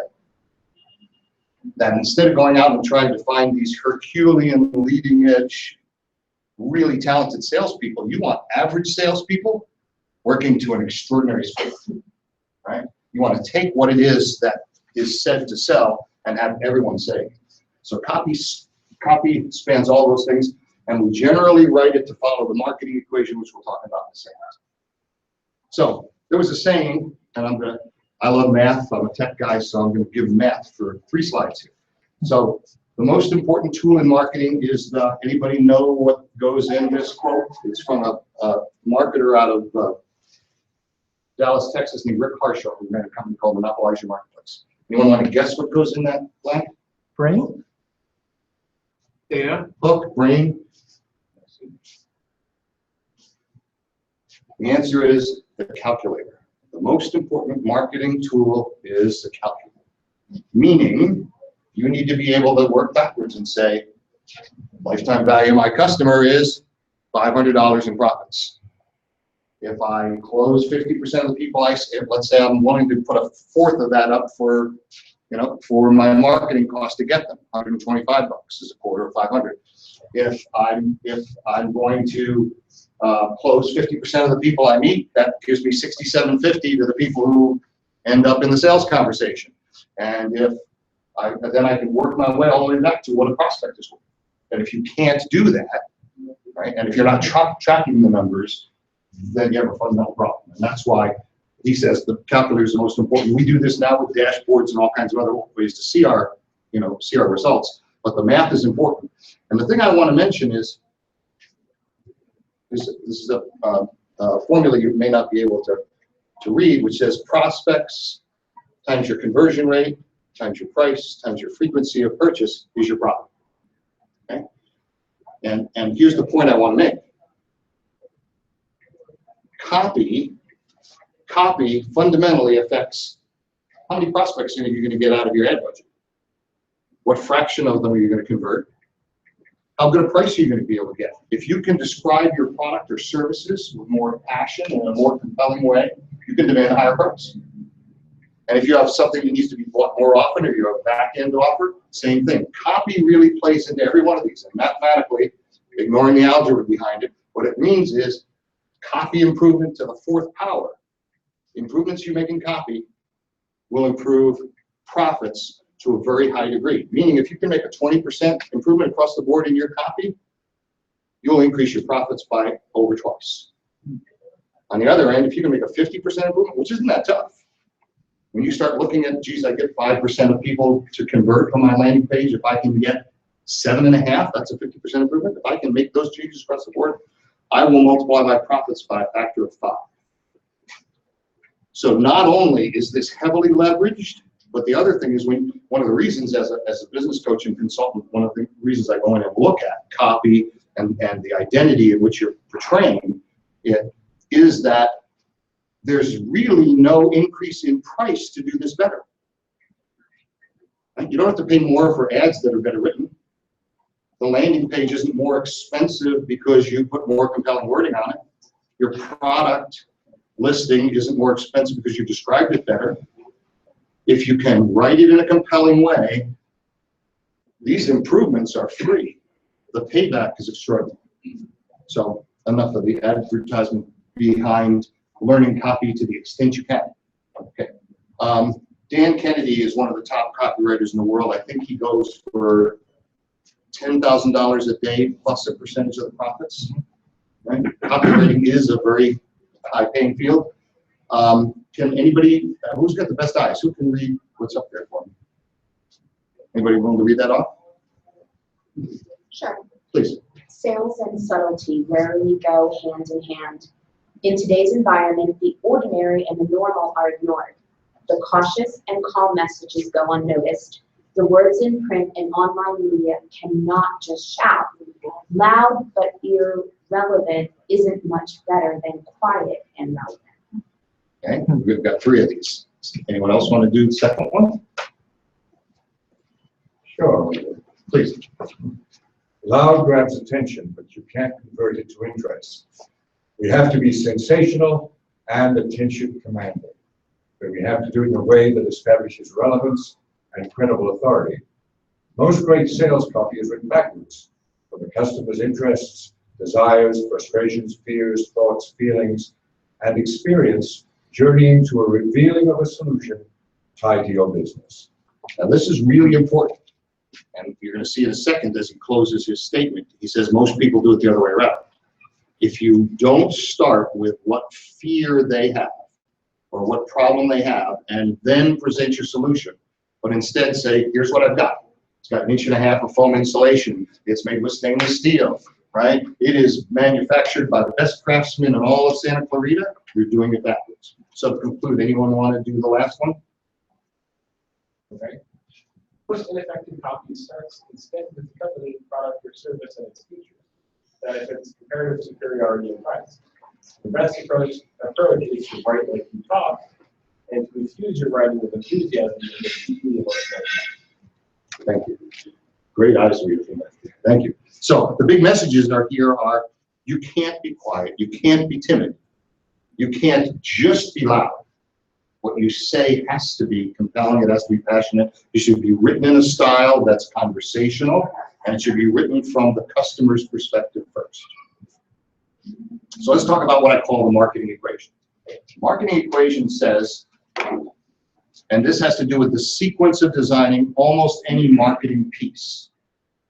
Speaker 4: That instead of going out and trying to find these Herculean, leading edge, really talented salespeople, you want average salespeople working to an extraordinary speed, right? You want to take what it is that is said to sell and have everyone say. So copy spans all those things, and we generally write it to follow the marketing equation, which we'll talk about in a second. So there was a saying, and I love math, I'm a tech guy, so I'm gonna give math for 3 slides here. So the most important tool in marketing is anybody know what goes in this quote? It's from a marketer out of Dallas, Texas, named Rick Harshaw, who ran a company called Monopolize Your Marketplace. Anyone want to guess what goes in that blank?
Speaker 1: Brain?
Speaker 5: Data.
Speaker 4: Hook, brain? The answer is the calculator. The most important marketing tool is the calculator. Meaning, you need to be able to work backwards and say, lifetime value of my customer is $500 in profits. If I close 50% of the people let's say I'm willing to put a fourth of that up for my marketing cost to get them, $125 is a quarter of 500. If I'm going to close 50% of the people I meet, that gives me $67.50 to the people who end up in the sales conversation. And then I can work my way all the way back to what a prospect is worth. And if you can't do that, right, and if you're not tracking the numbers, then you have a fundamental problem. And that's why he says the calculator is the most important. We do this now with dashboards and all kinds of other ways to see our results. But the math is important. And the thing I want to mention is this is a formula you may not be able to read, which says prospects times your conversion rate times your price times your frequency of purchase is your profit. Okay? And here's the point I want to make. Copy fundamentally affects how many prospects you're going to get out of your ad budget. What fraction of them are you going to convert? How good a price are you going to be able to get? If you can describe your product or services with more passion and in a more compelling way, you can demand a higher price. And if you have something that needs to be bought more often, or you have a back-end offer, same thing. Copy really plays into every one of these. And mathematically, ignoring the algebra behind it, what it means is copy improvement to the 4th power. Improvements you make in copy will improve profits to a very high degree. Meaning if you can make a 20% improvement across the board in your copy, you'll increase your profits by over twice. On the other end, if you can make a 50% improvement, which isn't that tough, when you start looking at, geez, I get 5% of people to convert from my landing page, if I can get 7.5, that's a 50% improvement. If I can make those changes across the board, I will multiply my profits by a factor of 5. So not only is this heavily leveraged, but the other thing is one of the reasons as a business coach and consultant, one of the reasons I go in and look at copy and the identity in which you're portraying it is that there's really no increase in price to do this better. You don't have to pay more for ads that are better written. The landing page isn't more expensive because you put more compelling wording on it. Your product listing isn't more expensive because you described it better. If you can write it in a compelling way, these improvements are free. The payback is extraordinary. So enough of the advertisement behind learning copy to the extent you can. Okay. Dan Kennedy is one of the top copywriters in the world. I think he goes for $10,000 a day plus a percentage of the profits. Right? Copywriting is a very high-paying field. Can anybody, who's got the best eyes? Who can read what's up there for me? Anybody willing to read that off?
Speaker 8: Sure.
Speaker 4: Please.
Speaker 8: Sales and subtlety rarely go hand in hand. In today's environment, the ordinary and the normal are ignored. The cautious and calm messages go unnoticed. The words in print and online media cannot just shout. Loud but irrelevant isn't much better than quiet and relevant.
Speaker 4: Okay, we've got 3 of these. Anyone else want to do the second one?
Speaker 9: Sure.
Speaker 4: Please.
Speaker 9: Loud grabs attention, but you can't convert it to interest. We have to be sensational and attention commanding, but we have to do it in a way that establishes relevance and credible authority. Most great sales copy is written backwards, from the customer's interests, desires, frustrations, fears, thoughts, feelings, and experience journeying to a revealing of a solution tied to your business.
Speaker 4: Now, this is really important. And you're going to see in a second as he closes his statement. He says most people do it the other way around. If you don't start with what fear they have or what problem they have and then present your solution, but instead say, here's what I've got. It's got 1.5 inches of foam insulation. It's made with stainless steel, right? It is manufactured by the best craftsmen in all of Santa Clarita. You're doing it backwards. So to conclude, anyone want to do the last one?
Speaker 5: Okay. First, ineffective copy starts instead with the company, product, or service and its features. Benefits comparative superiority in price. The best approach is to write like you talk and to infuse your writing with enthusiasm and a deeply emotional.
Speaker 4: Thank you. Great eyes reader from that. Thank you. So the big messages are here are you can't be quiet. You can't be timid. You can't just be loud. What you say has to be compelling. It has to be passionate. It should be written in a style that's conversational, and it should be written from the customer's perspective first. So let's talk about what I call the marketing equation. Marketing equation says, and this has to do with the sequence of designing almost any marketing piece.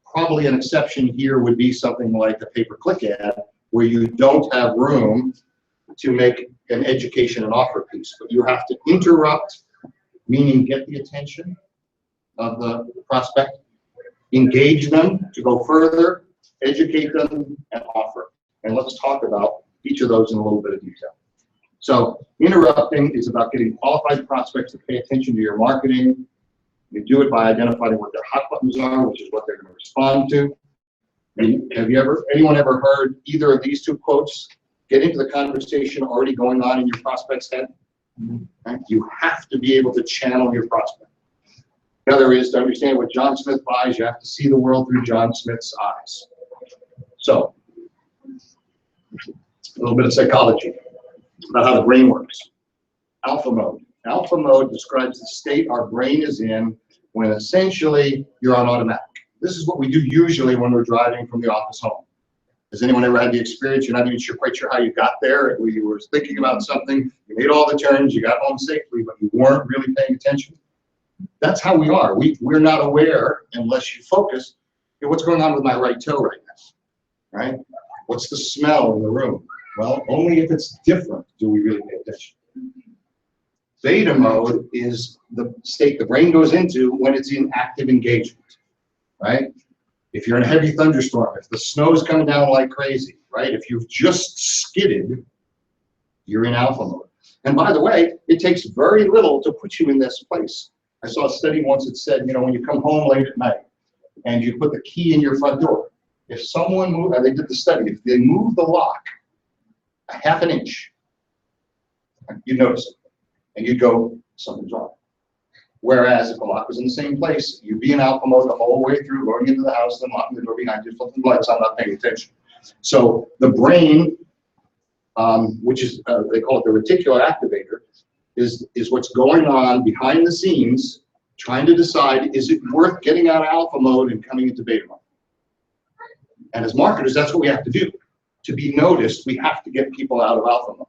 Speaker 4: Probably an exception here would be something like a pay-per-click ad, where you don't have room to make an education and offer piece, but you have to interrupt, meaning get the attention of the prospect, engage them to go further, educate them, and offer. And let's talk about each of those in a little bit of detail. So interrupting is about getting qualified prospects to pay attention to your marketing. You do it by identifying what their hot buttons are, which is what they're going to respond to. And have anyone ever heard either of these two quotes? Get into the conversation already going on in your prospect's head. Right? You have to be able to channel your prospect. The other is to understand what John Smith buys. You have to see the world through John Smith's eyes. So, a little bit of psychology about how the brain works. Alpha mode. Alpha mode describes the state our brain is in when essentially you're on automatic. This is what we do usually when we're driving from the office home. Has anyone ever had the experience? You're not even quite sure how you got there. You were thinking about something, you made all the turns, you got home safely, but you weren't really paying attention. That's how we are. We're not aware unless you focus. Hey, what's going on with my right toe right now? Right? What's the smell in the room? Well, only if it's different do we really pay attention. Beta mode is the state the brain goes into when it's in active engagement, right? If you're in a heavy thunderstorm, if the snow's coming down like crazy, right? If you've just skidded, you're in alpha mode. And by the way, it takes very little to put you in this place. I saw a study once that said, when you come home late at night and you put the key in your front door, if someone moved, they did the study, if they move the lock a half an inch, you'd notice it. And you'd go, something's wrong. Whereas if the lock was in the same place, you'd be in alpha mode the whole way through, going into the house, then locking the door behind you, flipping the lights on, not paying attention. So the brain, which is, they call it the reticular activator, is what's going on behind the scenes, trying to decide, is it worth getting out of alpha mode and coming into beta mode? And as marketers, that's what we have to do. To be noticed, we have to get people out of alpha mode.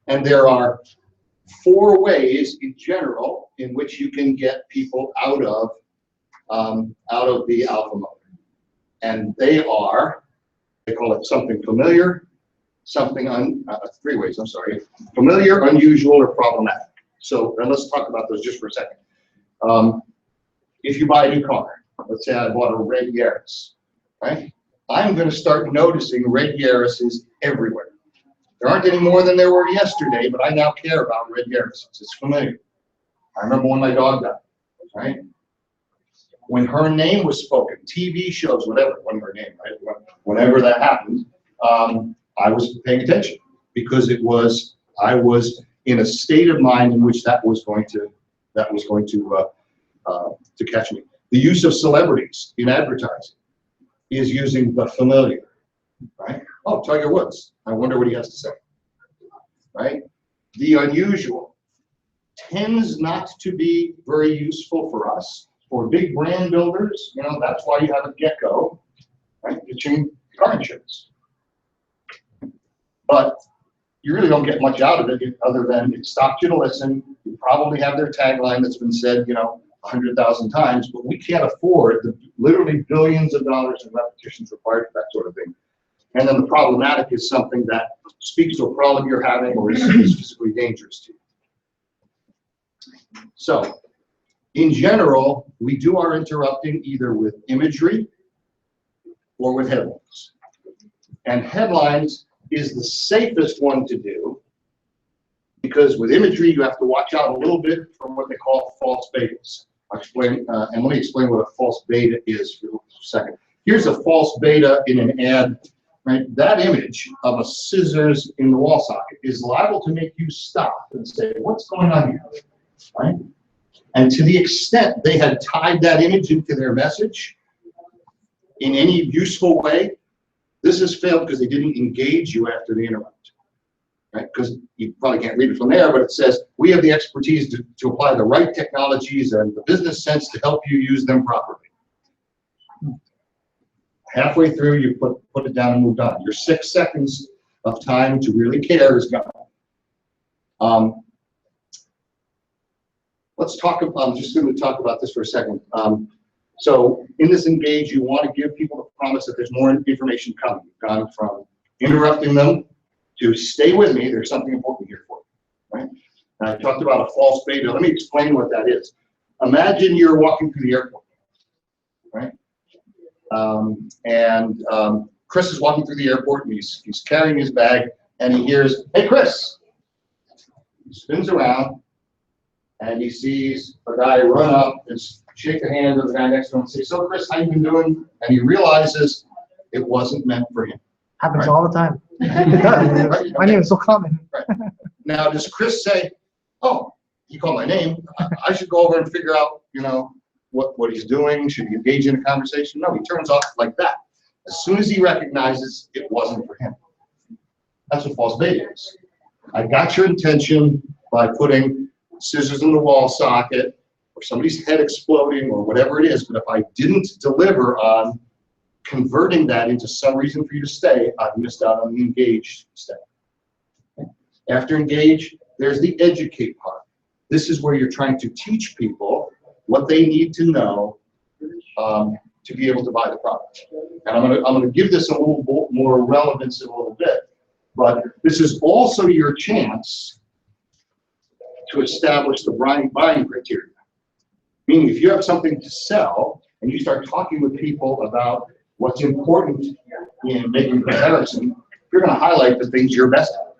Speaker 4: And there are 4 ways in general in which you can get people out of the alpha mode. And they call it something familiar, 3 ways, I'm sorry. Familiar, unusual, or problematic. So let's talk about those just for a second. If you buy a new car, let's say I bought a red Yaris, right? I'm going to start noticing red Yarises everywhere. There aren't any more than there were yesterday, but I now care about red Yarises. It's familiar. I remember when my dog died, right? When her name was spoken, TV shows, whatever, wasn't her name, right? Whenever that happened, I was paying attention because I was in a state of mind in which that was going to catch me. The use of celebrities in advertising is using the familiar, right? Oh, Tiger Woods. I wonder what he has to say, right? The unusual tends not to be very useful for us. For big brand builders, that's why you have a gecko, right? Pitching car insurance. But you really don't get much out of it other than it stopped you to listen. You probably have their tagline that's been said, 100,000 times, but we can't afford the literally billions of dollars in repetitions required for that sort of thing. And then the problematic is something that speaks to a problem you're having or is physically dangerous to you. So, in general, we do our interrupting either with imagery or with headlines. And headlines is the safest one to do because with imagery, you have to watch out a little bit from what they call false betas. I'll explain, and let me explain what a false beta is for a second. Here's a false beta in an ad, right? That image of a scissors in the wall socket is liable to make you stop and say, what's going on here, right? And to the extent they had tied that image into their message in any useful way, this has failed because they didn't engage you after the interrupt. Right? Because you probably can't read it from there, but it says, we have the expertise to apply the right technologies and the business sense to help you use them properly. Halfway through, you put it down and moved on. Your 6 seconds of time to really care is gone. Let's talk about, I'm just going to talk about this for a second. So in this engage, you want to give people the promise that there's more information coming. You've gone from interrupting them to stay with me, there's something important here for you, right? And I talked about a false beta. Let me explain what that is. Imagine you're walking through the airport, right? Chris is walking through the airport and he's carrying his bag and he hears, hey, Chris. He spins around and he sees a guy run up and shake the hand of the guy next to him and say, so Chris, how you been doing? And he realizes it wasn't meant for him.
Speaker 1: Happens all the time. It does.
Speaker 4: Right.
Speaker 1: My name is so common.
Speaker 4: Right. Now, does Chris say, oh, you called my name, I should go over and figure out, what he's doing? Should he engage in a conversation? No, he turns off like that. As soon as he recognizes it wasn't for him. That's what false beta is. I got your attention by putting scissors in the wall socket or somebody's head exploding or whatever it is, but if I didn't deliver on converting that into some reason for you to stay, I've missed out on the engaged step. Okay. After engage, there's the educate part. This is where you're trying to teach people what they need to know to be able to buy the product. And I'm gonna give this a little more relevance in a little bit, but this is also your chance to establish the buying criteria. Meaning if you have something to sell and you start talking with people about what's important in making a comparison, you're going to highlight the things you're best at,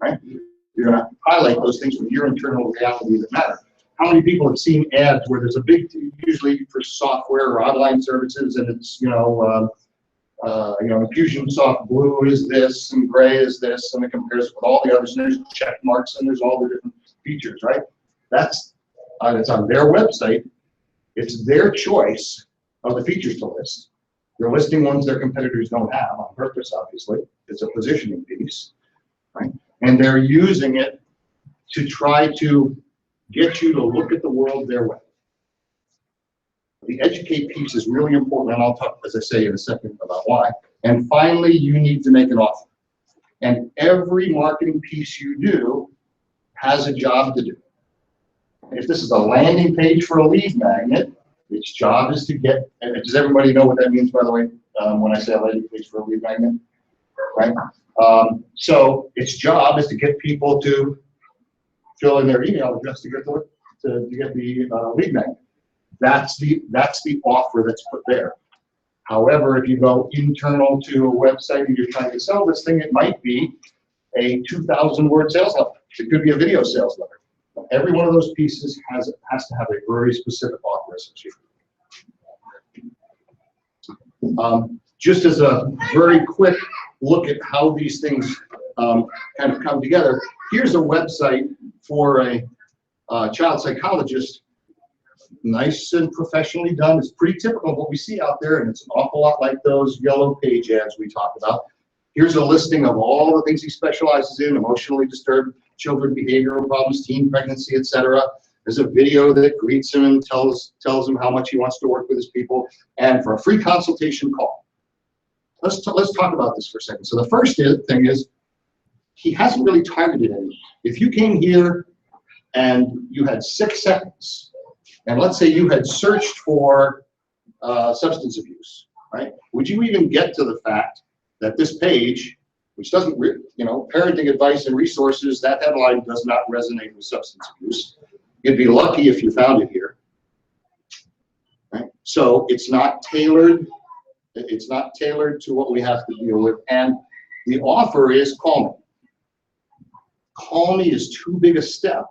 Speaker 4: right? You're going to highlight those things from your internal reality that matter. How many people have seen ads where there's a big, usually for software or online services, and it's, Infusionsoft Blue is this, and Gray is this, and it compares it with all the others, and there's check marks, and there's all the different features, right? It's on their website. It's their choice of the features to list. They're listing ones their competitors don't have on purpose, obviously. It's a positioning piece, right? And they're using it to try to get you to look at the world their way. The educate piece is really important, and I'll talk, as I say, in a second about why. And finally, you need to make an offer. And every marketing piece you do has a job to do. If this is a landing page for a lead magnet, its job is to get, and does everybody know what that means, by the way, when I say a landing page for a lead magnet, right? So its job is to get people to fill in their email address to get the lead magnet. That's the offer that's put there. However, if you go internal to a website and you're trying to sell this thing, it might be a 2,000-word sales letter. It could be a video sales letter. Every one of those pieces has to have a very specific offer associated. Just as a very quick look at how these things kind of come together, here's a website for a child psychologist. Nice and professionally done. It's pretty typical of what we see out there, and it's an awful lot like those yellow page ads we talked about. Here's a listing of all the things he specializes in: emotionally disturbed children, behavioral problems, teen pregnancy, etc. There's a video that greets him and tells him how much he wants to work with his people, and for a free consultation, call. Let's talk about this for a second. So the first thing is, he hasn't really targeted anyone. If you came here and you had 6 seconds, and let's say you had searched for substance abuse, right? Would you even get to the fact that this page, which doesn't, parenting advice and resources, that headline does not resonate with substance abuse. You'd be lucky if you found it here, right? So it's not tailored. It's not tailored to what we have to deal with. And the offer is call me. Call me is too big a step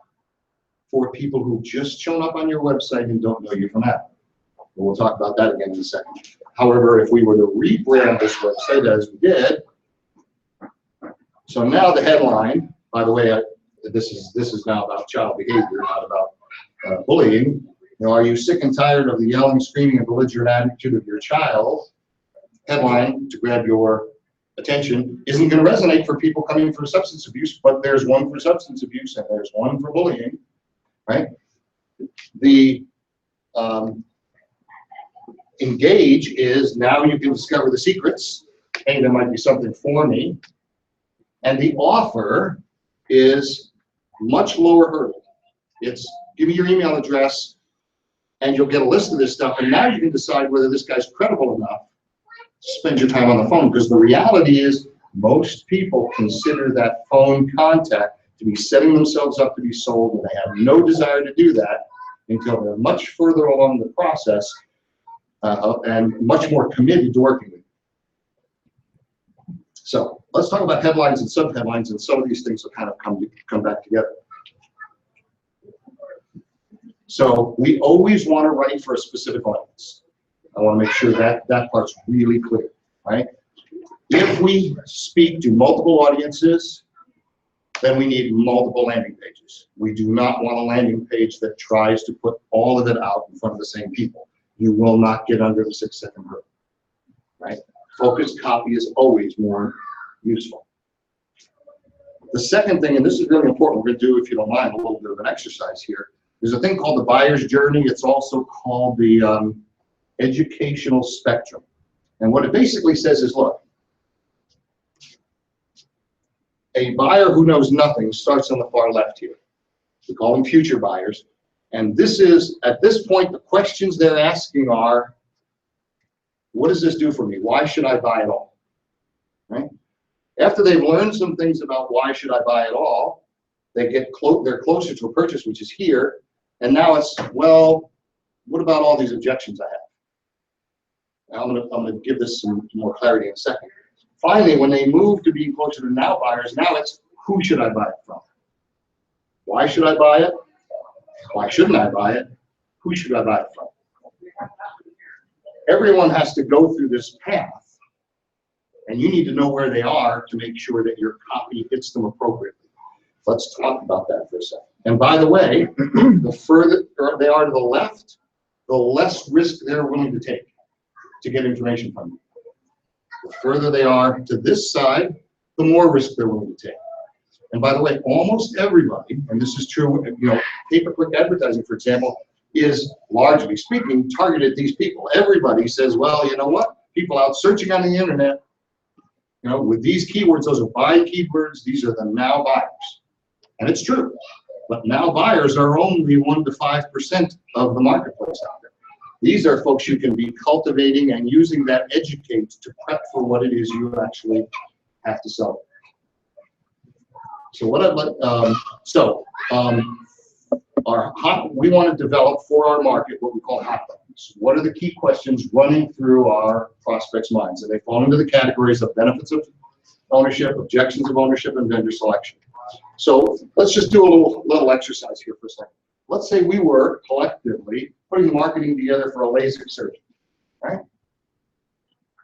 Speaker 4: for people who've just shown up on your website and don't know you from Adam. We'll talk about that again in a second. However, if we were to rebrand this website as we did, so now the headline, by the way, this is now about child behavior, not about bullying. Are you sick and tired of the yelling, screaming, and belligerent attitude of your child? Headline to grab your attention isn't going to resonate for people coming for substance abuse, but there's one for substance abuse and there's one for bullying, right? The engage is now you can discover the secrets. Hey, there might be something for me. And the offer is much lower hurdle. It's give me your email address and you'll get a list of this stuff. And now you can decide whether this guy's credible enough to spend your time on the phone. Because the reality is most people consider that phone contact to be setting themselves up to be sold, and they have no desire to do that until they're much further along the process and much more committed to working with you. So let's talk about headlines and subheadlines, and some of these things will kind of come back together. So we always want to write for a specific audience. I want to make sure that that part's really clear, right? If we speak to multiple audiences, then we need multiple landing pages. We do not want a landing page that tries to put all of it out in front of the same people. You will not get under the 6-second hurdle, right? Focused copy is always more useful. The second thing, and this is really important, we're going to do, if you don't mind, a little bit of an exercise here. There's a thing called the buyer's journey. It's also called the educational spectrum. And what it basically says is, look, a buyer who knows nothing starts on the far left here. We call them future buyers. And this is, at this point, the questions they're asking are, what does this do for me? Why should I buy it all? Right? After they've learned some things about why should I buy it all, they get they're closer to a purchase, which is here. And now it's, well, what about all these objections I have? Now I'm gonna give this some more clarity in a second. Finally, when they move to being closer to now buyers, now it's who should I buy it from? Why should I buy it? Why shouldn't I buy it? Who should I buy it from? Everyone has to go through this path, and you need to know where they are to make sure that your copy hits them appropriately. Let's talk about that for a second. And by the way, the further they are to the left, the less risk they're willing to take to get information from you. The further they are to this side, the more risk they're willing to take. And by the way, almost everybody, and this is true, pay-per-click advertising, for example, is largely speaking targeted at these people. Everybody says, well, you know what? People out searching on the internet, with these keywords, those are buy keywords, these are the now buyers. And it's true. But now buyers are only 1 to 5% of the marketplace out there. These are folks you can be cultivating and using that educate to prep for what it is you actually have to sell. So what I'd like, we want to develop for our market what we call hot buttons. What are the key questions running through our prospects' minds? And they fall into the categories of benefits of ownership, objections of ownership, and vendor selection. So let's just do a little exercise here for a second. Let's say we were collectively putting marketing together for a LASIK surgeon, right?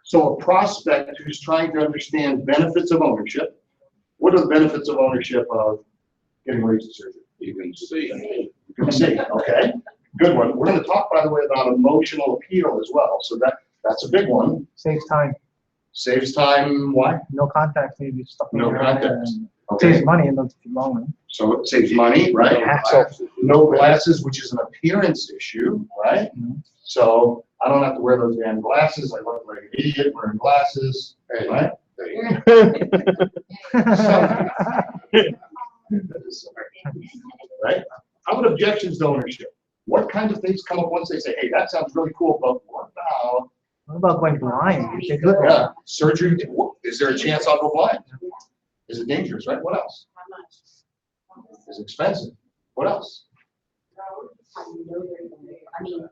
Speaker 4: So a prospect who's trying to understand benefits of ownership. What are the benefits of ownership of getting LASIK surgery? You can see. You can see, okay. Good one. We're going to talk, by the way, about emotional appeal as well. So that's a big one.
Speaker 1: Saves time.
Speaker 4: Saves time, why?
Speaker 1: No contacts need to be stuck in
Speaker 4: No
Speaker 1: your
Speaker 4: contacts.
Speaker 1: hand.
Speaker 4: Okay.
Speaker 1: Saves money in the long run.
Speaker 4: So it saves money, right? No glasses, which is an appearance issue, right?
Speaker 1: Mm-hmm.
Speaker 4: So I don't have to wear those damn glasses. I look like an idiot wearing glasses, right? Right? How about objections to ownership? What kind of things come up once they say, hey, that sounds really cool, but what about?
Speaker 1: What about going blind? You should do it.
Speaker 4: Yeah, surgery, is there a chance I'll go blind? Is it dangerous, right? What else? Is it expensive? What else?
Speaker 8: I mean,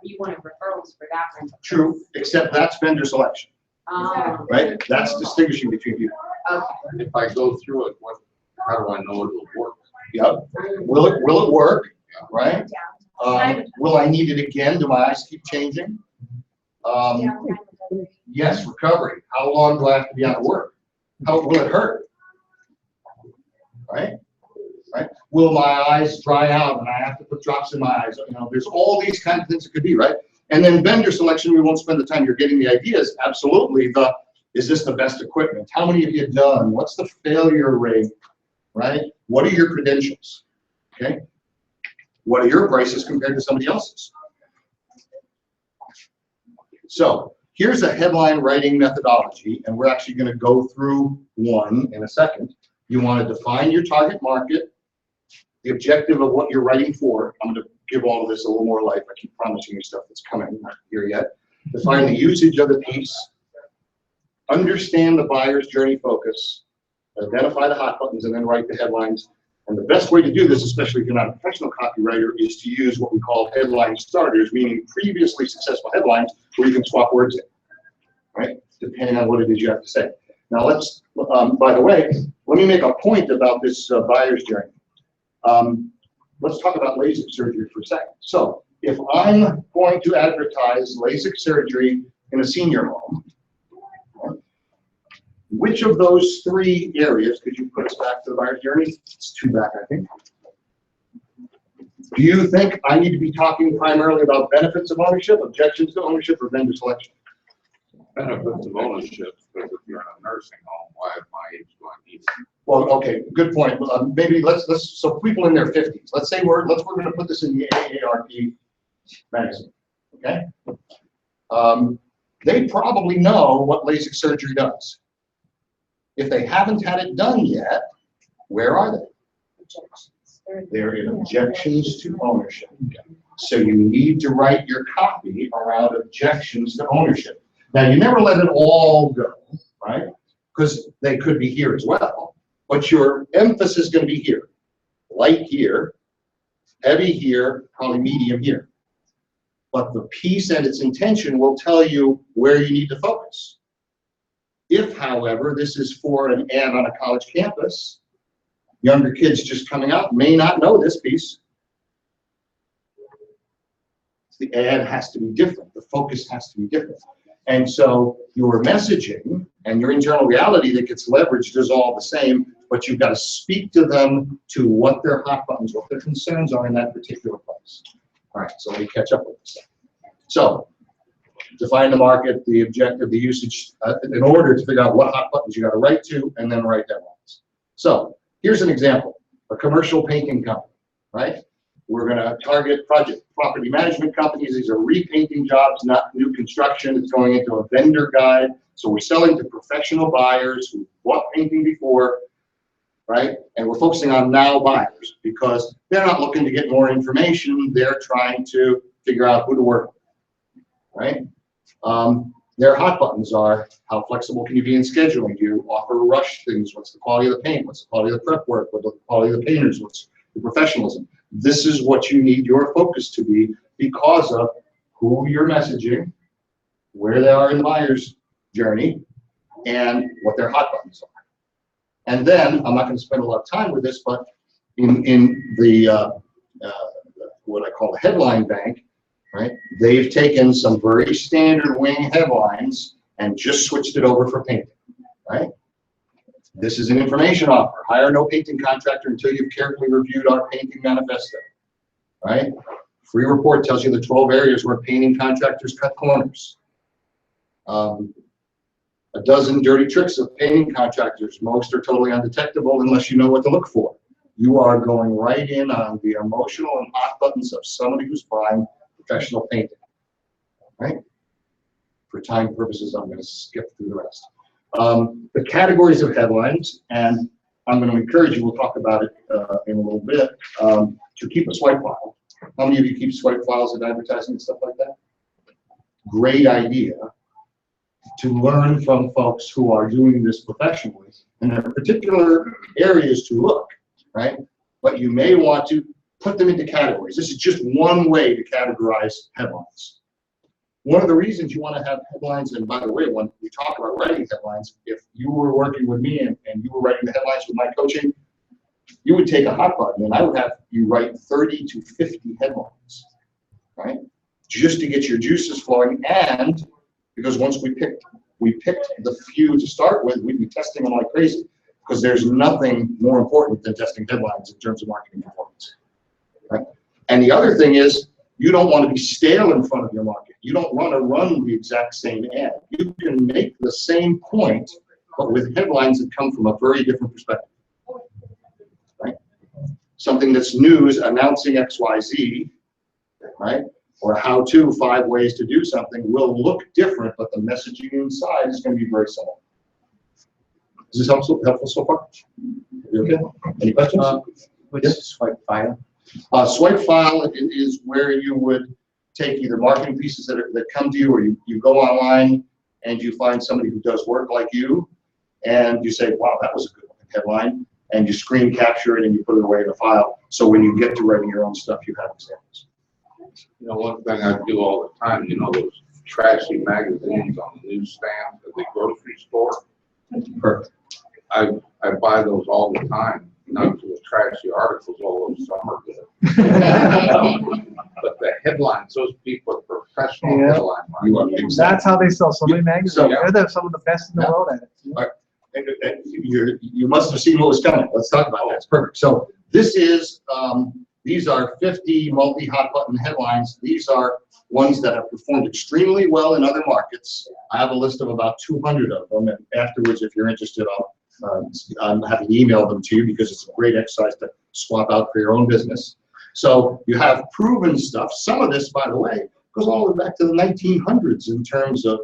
Speaker 8: you wanted referrals for that one.
Speaker 4: True, except that's vendor selection, right? That's distinguishing between people.
Speaker 8: Okay.
Speaker 2: If I go through it, how do I know it'll work?
Speaker 4: Yep. Will it work, right? Will I need it again? Do my eyes keep changing? Yes, recovery. How long do I have to be out of work? How will it hurt? Right? Right? Will my eyes dry out and I have to put drops in my eyes? You know, there's all these kinds of things it could be, right? And then vendor selection, we won't spend the time. You're getting the ideas. Absolutely. Is this the best equipment? How many have you done? What's the failure rate? Right? What are your credentials? Okay. What are your prices compared to somebody else's? So here's a headline writing methodology, and we're actually going to go through one in a second. You want to define your target market, the objective of what you're writing for. I'm going to give all of this a little more life. I keep promising you stuff that's coming, not here yet. Define the usage of the piece, understand the buyer's journey focus, identify the hot buttons, and then write the headlines. And the best way to do this, especially if you're not a professional copywriter, is to use what we call headline starters, meaning previously successful headlines where you can swap words in, right? Depending on what it is you have to say. Now let's, by the way, let me make a point about this buyer's journey. Let's talk about LASIK surgery for a second. So if I'm going to advertise LASIK surgery in a senior home, which of those three areas, could you put us back to the buyer's journey? It's two back, I think. Do you think I need to be talking primarily about benefits of ownership, objections to ownership, or vendor selection?
Speaker 2: Benefits of ownership, because if you're in a nursing home, why at my age do I need it?
Speaker 4: Well, okay, good point. Maybe let's so people in their 50s. Let's say we're going to put this in the AARP magazine. Okay. They probably know what LASIK surgery does. If they haven't had it done yet, where are they? They're in objections to ownership. So you need to write your copy around objections to ownership. Now, you never let it all go, right? Because they could be here as well. But your emphasis is going to be here. Light here, heavy here, probably medium here. But the piece and its intention will tell you where you need to focus. If, however, this is for an ad on a college campus, younger kids just coming out may not know this piece. The ad has to be different. The focus has to be different. And so your messaging and your internal reality that gets leveraged is all the same, but you've got to speak to them to what their hot buttons, what their concerns are in that particular place. All right, so let me catch up with this. So define the market, the objective, the usage, in order to figure out what hot buttons you got to write to, and then write headlines. So here's an example: a commercial painting company, right? We're going to target property management companies. These are repainting jobs, not new construction. It's going into a vendor guide. So we're selling to professional buyers who bought painting before, right? And we're focusing on now buyers because they're not looking to get more information. They're trying to figure out who to work with, right? Their hot buttons are: how flexible can you be in scheduling? Do you offer rush things? What's the quality of the paint? What's the quality of the prep work? What's the quality of the painters? What's the professionalism? This is what you need your focus to be because of who you're messaging, where they are in the buyer's journey, and what their hot buttons are. And then, I'm not going to spend a lot of time with this, but in the what I call the headline bank, right? They've taken some very standard wing headlines and just switched it over for painting, right? This is an information offer. Hire no painting contractor until you've carefully reviewed our painting manifesto, right? Free report tells you the 12 areas where painting contractors cut corners. A dozen dirty tricks of painting contractors. Most are totally undetectable unless you know what to look for. You are going right in on the emotional and hot buttons of somebody who's buying professional painting, right? For time purposes, I'm going to skip through the rest. The categories of headlines, and I'm going to encourage you, we'll talk about it in a little bit, to keep a swipe file. How many of you keep swipe files of advertising and stuff like that? Great idea to learn from folks who are doing this professionally. And there are particular areas to look, right? But you may want to put them into categories. This is just one way to categorize headlines. One of the reasons you want to have headlines, and by the way, when we talk about writing headlines, if you were working with me and you were writing the headlines with my coaching, you would take a hot button and I would have you write 30 to 50 headlines, right? Just to get your juices flowing, and because once we picked the few to start with, we'd be testing them like crazy, because there's nothing more important than testing headlines in terms of marketing performance, right? And the other thing is, you don't want to be stale in front of your market. You don't want to run the exact same ad. You can make the same point, but with headlines that come from a very different perspective, right? Something that's news announcing XYZ, right? Or how to 5 ways to do something will look different, but the messaging inside is going to be very similar. Is this helpful so far? You okay? Any questions?
Speaker 3: What's a swipe file?
Speaker 4: Swipe file is where you would take either marketing pieces that come to you, or you go online and you find somebody who does work like you, and you say, wow, that was a good headline, and you screen capture it and you put it away in a file. So when you get to writing your own stuff, you have examples.
Speaker 2: You know, one thing I do all the time, you know, those trashy magazines on the newsstand at the grocery store.
Speaker 4: Perfect.
Speaker 2: I buy those all the time. Not to the trashy articles, although some are good. But the headlines, those people are professional
Speaker 1: Yeah.
Speaker 2: headline
Speaker 4: You are
Speaker 2: writers.
Speaker 1: That's how they sell so many magazines.
Speaker 4: So-
Speaker 1: They're some of the best in the world at it.
Speaker 4: You must have seen what was coming. Let's talk about that. It's perfect. So this is, these are 50 multi-hot button headlines. These are ones that have performed extremely well in other markets. I have a list of about 200 of them, and afterwards, if you're interested, I'm happy to email them to you, because it's a great exercise to swap out for your own business. So you have proven stuff. Some of this, by the way, goes all the way back to the 1900s in terms of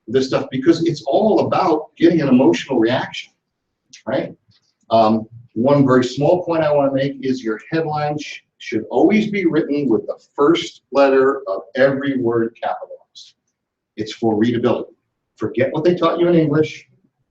Speaker 4: this stuff, because it's all about getting an emotional reaction, right? One very small point I want to make is your headline should always be written with the first letter of every word capitalized. It's for readability. Forget what they taught you in English.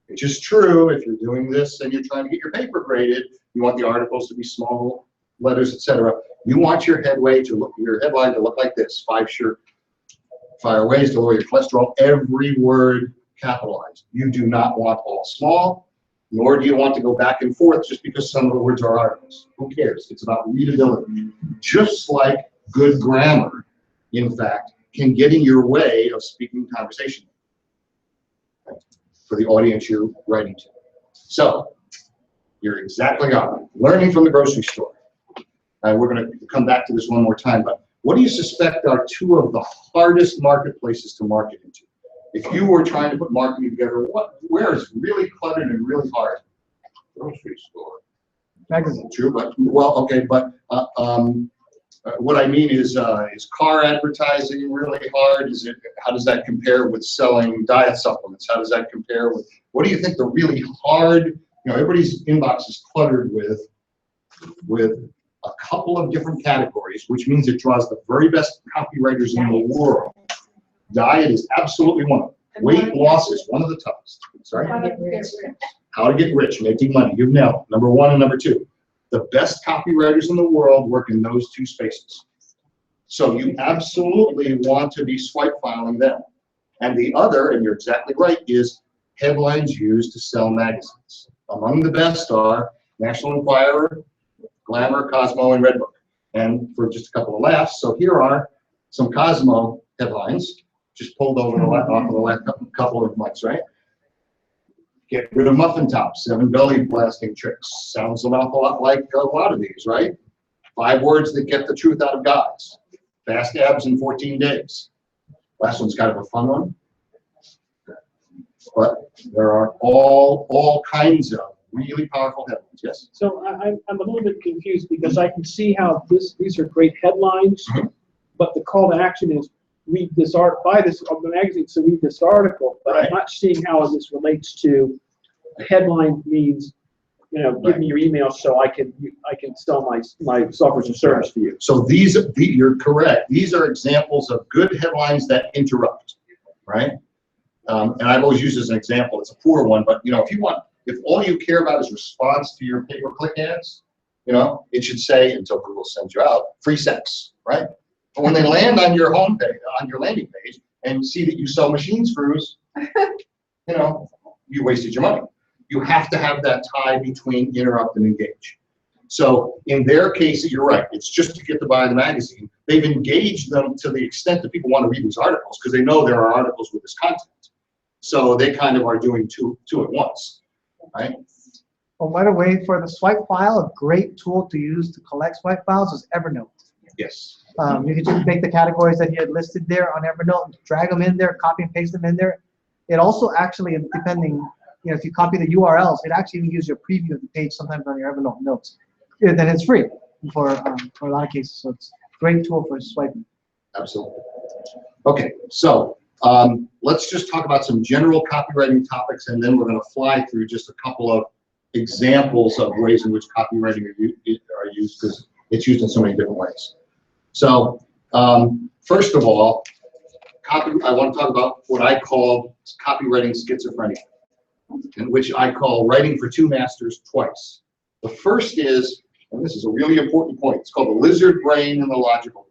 Speaker 4: It's just true if you're doing this and you're trying to get your paper graded, you want the articles to be small letters, etc. You want your headline to look like this: 5 surefire ways to lower your cholesterol. Every word capitalized. You do not want all small, nor do you want to go back and forth just because some of the words are articles. Who cares? It's about readability. Just like good grammar, in fact, can get in your way of speaking conversation for the audience you're writing to. So you're exactly on. Learning from the grocery store. We're going to come back to this one more time, but what do you suspect are 2 of the hardest marketplaces to market into? If you were trying to put marketing together, where is really cluttered and really hard?
Speaker 2: Grocery store.
Speaker 1: Magazine.
Speaker 4: True, but well, okay, but what I mean is car advertising really hard? How does that compare with selling diet supplements? How does that compare with, what do you think the really hard, you know, everybody's inbox is cluttered with a couple of different categories, which means it draws the very best copywriters in the world. Diet is absolutely one of them. Weight loss is one of the toughest. Sorry?
Speaker 6: How to get rich.
Speaker 4: How to get rich, making money. You've nailed it. Number 1 and number 2. The best copywriters in the world work in those 2 spaces. So you absolutely want to be swipe filing them. And the other, and you're exactly right, is headlines used to sell magazines. Among the best are National Enquirer, Glamour, Cosmo, and Redbook. And for just a couple of laughs, so here are some Cosmo headlines, just pulled over off of the last couple of months, right? Get rid of muffin tops, 7 belly blasting tricks. Sounds an awful lot like a lot of these, right? 5 words that get the truth out of guys. Fast abs in 14 days. Last one's kind of a fun one. But there are all kinds of really powerful headlines. Yes?
Speaker 10: So I'm a little bit confused, because I can see how these are great headlines, but the call to action is read this buy this of the magazine to read this article, but I'm not seeing how this relates to a headline means, give me your email so I can sell my software as a service to you.
Speaker 4: So you're correct. These are examples of good headlines that interrupt, right? And I've always used as an example. It's a poor one, but if all you care about is response to your pay-per-click ads, it should say, until Google sends you out, free sex, right? But when they land on your home page, on your landing page, and see that you sell machine screws, you wasted your money. You have to have that tie between interrupt and engage. So in their case, you're right. It's just to get to buy the magazine. They've engaged them to the extent that people want to read these articles because they know there are articles with this content. So they kind of are doing two at once, right?
Speaker 1: Well, by the way, for the swipe file, a great tool to use to collect swipe files is Evernote.
Speaker 4: Yes.
Speaker 1: You can just make the categories that you had listed there on Evernote, drag them in there, copy and paste them in there. It also actually, depending, if you copy the URLs, it actually even gives you a preview of the page sometimes on your Evernote notes. Then it's free for a lot of cases, so it's a great tool for swiping.
Speaker 4: Absolutely. Okay, so let's just talk about some general copywriting topics, and then we're going to fly through just a couple of examples of ways in which copywriting are used, because it's used in so many different ways. So first of all, I want to talk about what I call copywriting schizophrenia, in which I call writing for two masters twice. The first is, and this is a really important point, it's called the lizard brain and the logical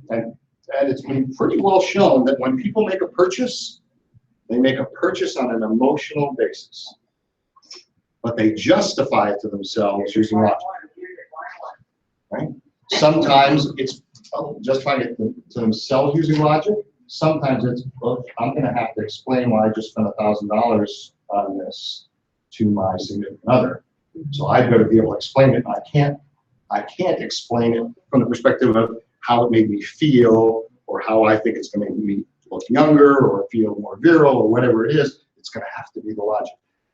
Speaker 4: brain. And it's been pretty well shown that when people make a purchase, they make a purchase on an emotional basis, but they justify it to themselves using logic, right? Sometimes it's justifying it to themselves using logic. Sometimes it's, well, I'm going to have to explain why I just spent $1,000 on this to my significant other. So I've got to be able to explain it. I can't explain it from the perspective of how it made me feel, or how I think it's going to make me look younger or feel more virile, or whatever it is. It's going to have to be the logic.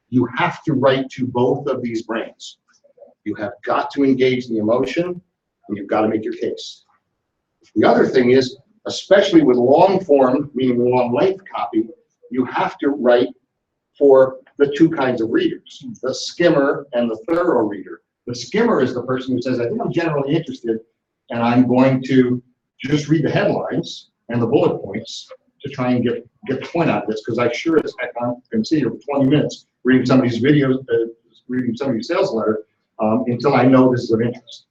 Speaker 4: You have to write to both of these brains. You have got to engage the emotion, and you've got to make your case. The other thing is, especially with long form, meaning long length copy, you have to write for the two kinds of readers, the skimmer and the thorough reader. The skimmer is the person who says, I think I'm generally interested, and I'm going to just read the headlines and the bullet points to try and get the point out of this, because I sure as heck I can sit here for 20 minutes reading somebody's videos, reading somebody's sales letter until I know this is of interest.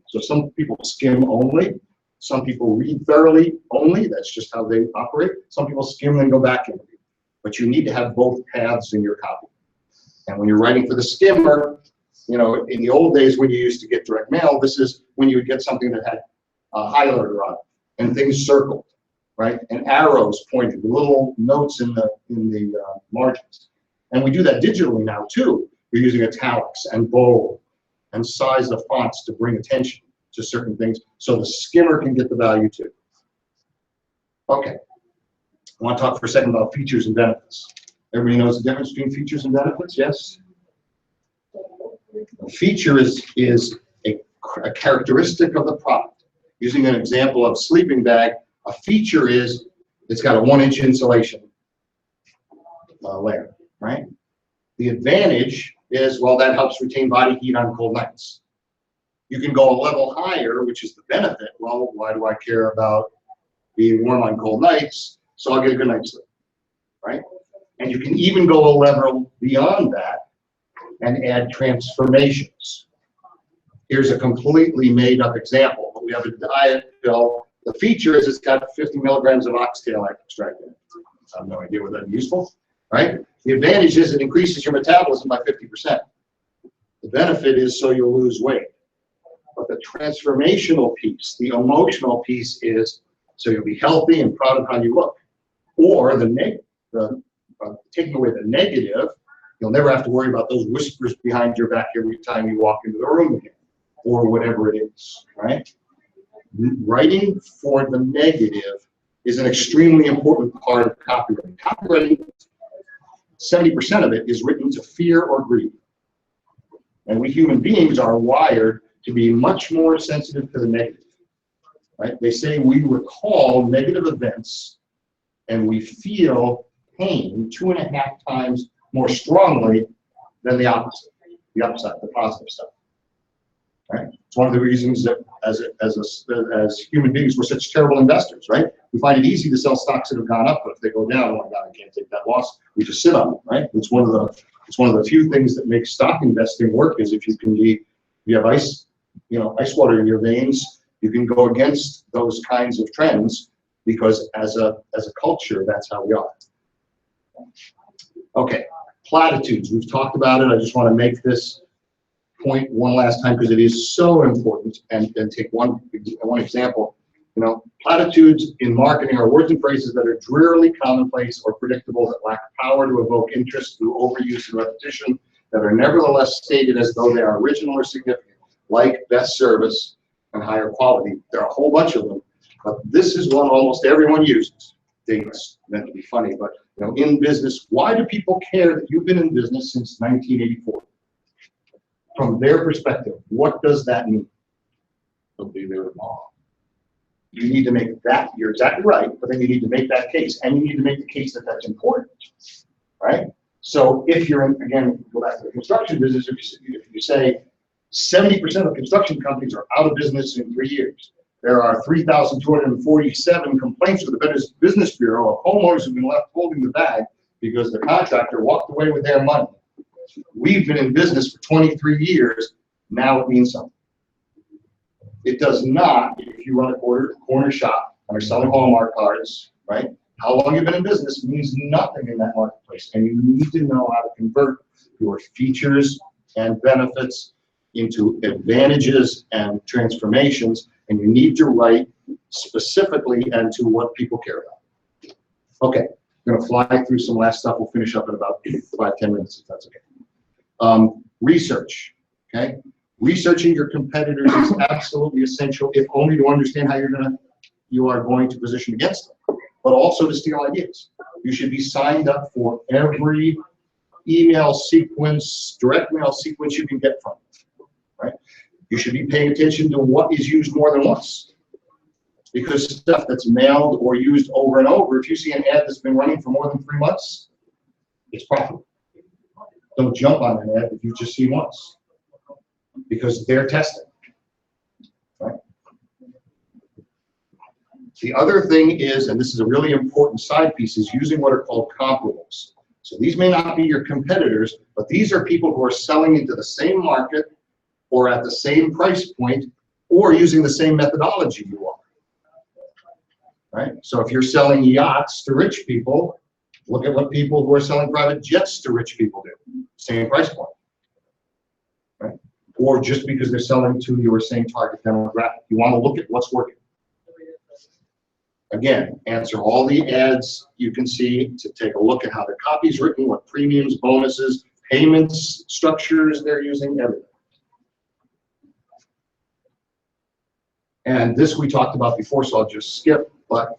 Speaker 4: So some people skim only. Some people read thoroughly only. That's just how they operate. Some people skim and go back and read. But you need to have both paths in your copy. And when you're writing for the skimmer, in the old days when you used to get direct mail, this is when you would get something that had a highlighter on it and things circled, right? And arrows pointed, little notes in the margins. And we do that digitally now too. We're using italics and bold and size of fonts to bring attention to certain things so the skimmer can get the value too. Okay, I want to talk for a second about features and benefits. Everybody knows the difference between features and benefits, yes? A feature is a characteristic of the product. Using an example of sleeping bag, a feature is it's got a 1-inch insulation layer, right? The advantage is, well, that helps retain body heat on cold nights. You can go a level higher, which is the benefit. Well, why do I care about being warm on cold nights? So I'll get a good night's sleep, right? And you can even go a level beyond that and add transformations. Here's a completely made up example. We have a diet pill. The feature is it's got 50 milligrams of oxtail extract in it. I have no idea what that'd be useful, right? The advantage is it increases your metabolism by 50%. The benefit is so you'll lose weight. But the transformational piece, the emotional piece is so you'll be healthy and proud of how you look. Or taking away the negative, you'll never have to worry about those whispers behind your back every time you walk into the room again, or whatever it is, right? Writing for the negative is an extremely important part of copywriting. Copywriting, 70% of it is written to fear or greed. And we human beings are wired to be much more sensitive to the negative. right? They say we recall negative events and we feel pain 2.5 times more strongly than the opposite, the upside, the positive stuff. Right? It's one of the reasons that as human beings, we're such terrible investors, right? We find it easy to sell stocks that have gone up, but if they go down, oh my God, I can't take that loss. We just sit on them, right? It's one of the few things that makes stock investing work is if you have ice water in your veins, you can go against those kinds of trends because as a culture, that's how we are. Okay, platitudes. We've talked about it. I just want to make this point one last time because it is so important, and take one example. Platitudes in marketing are words and phrases that are drearily commonplace or predictable, that lack power to evoke interest through overuse and repetition, that are nevertheless stated as though they are original or significant, like best service and higher quality. There are a whole bunch of them, but this is one almost everyone uses. It's meant to be funny, but in business, why do people care that you've been in business since 1984? From their perspective, what does that mean? They'll be there tomorrow. You need to make that, you're exactly right, but then you need to make that case, and you need to make the case that that's important, right? So if you're in, again, go back to the construction business, if you say 70% of construction companies are out of business in 3 years, there are 3,247 complaints to the Business Bureau of homeowners who've been left holding the bag because the contractor walked away with their money. We've been in business for 23 years, now it means something. It does not, if you run a corner shop and are selling Hallmark cards, right? How long you've been in business means nothing in that marketplace, and you need to know how to convert your features and benefits into advantages and transformations, and you need to write specifically and to what people care about. Okay, I'm gonna fly through some last stuff. We'll finish up in about 5-10 minutes, if that's okay. Research, okay? Researching your competitors is absolutely essential, if only to understand how you are going to position against them, but also to steal ideas. You should be signed up for every email sequence, direct mail sequence you can get from them, right? You should be paying attention to what is used more than once, because stuff that's mailed or used over and over, if you see an ad that's been running for more than 3 months, it's profitable. Don't jump on an ad if you've just seen once, because they're testing, right? The other thing is, and this is a really important side piece, is using what are called comparables. So these may not be your competitors, but these are people who are selling into the same market or at the same price point or using the same methodology you are, right? So if you're selling yachts to rich people, look at what people who are selling private jets to rich people do. Same price point, right? Or just because they're selling to your same target demographic. You want to look at what's working. Again, answer all the ads you can see to take a look at how the copy's written, what premiums, bonuses, payments, structures they're using, everything. And this we talked about before, so I'll just skip, but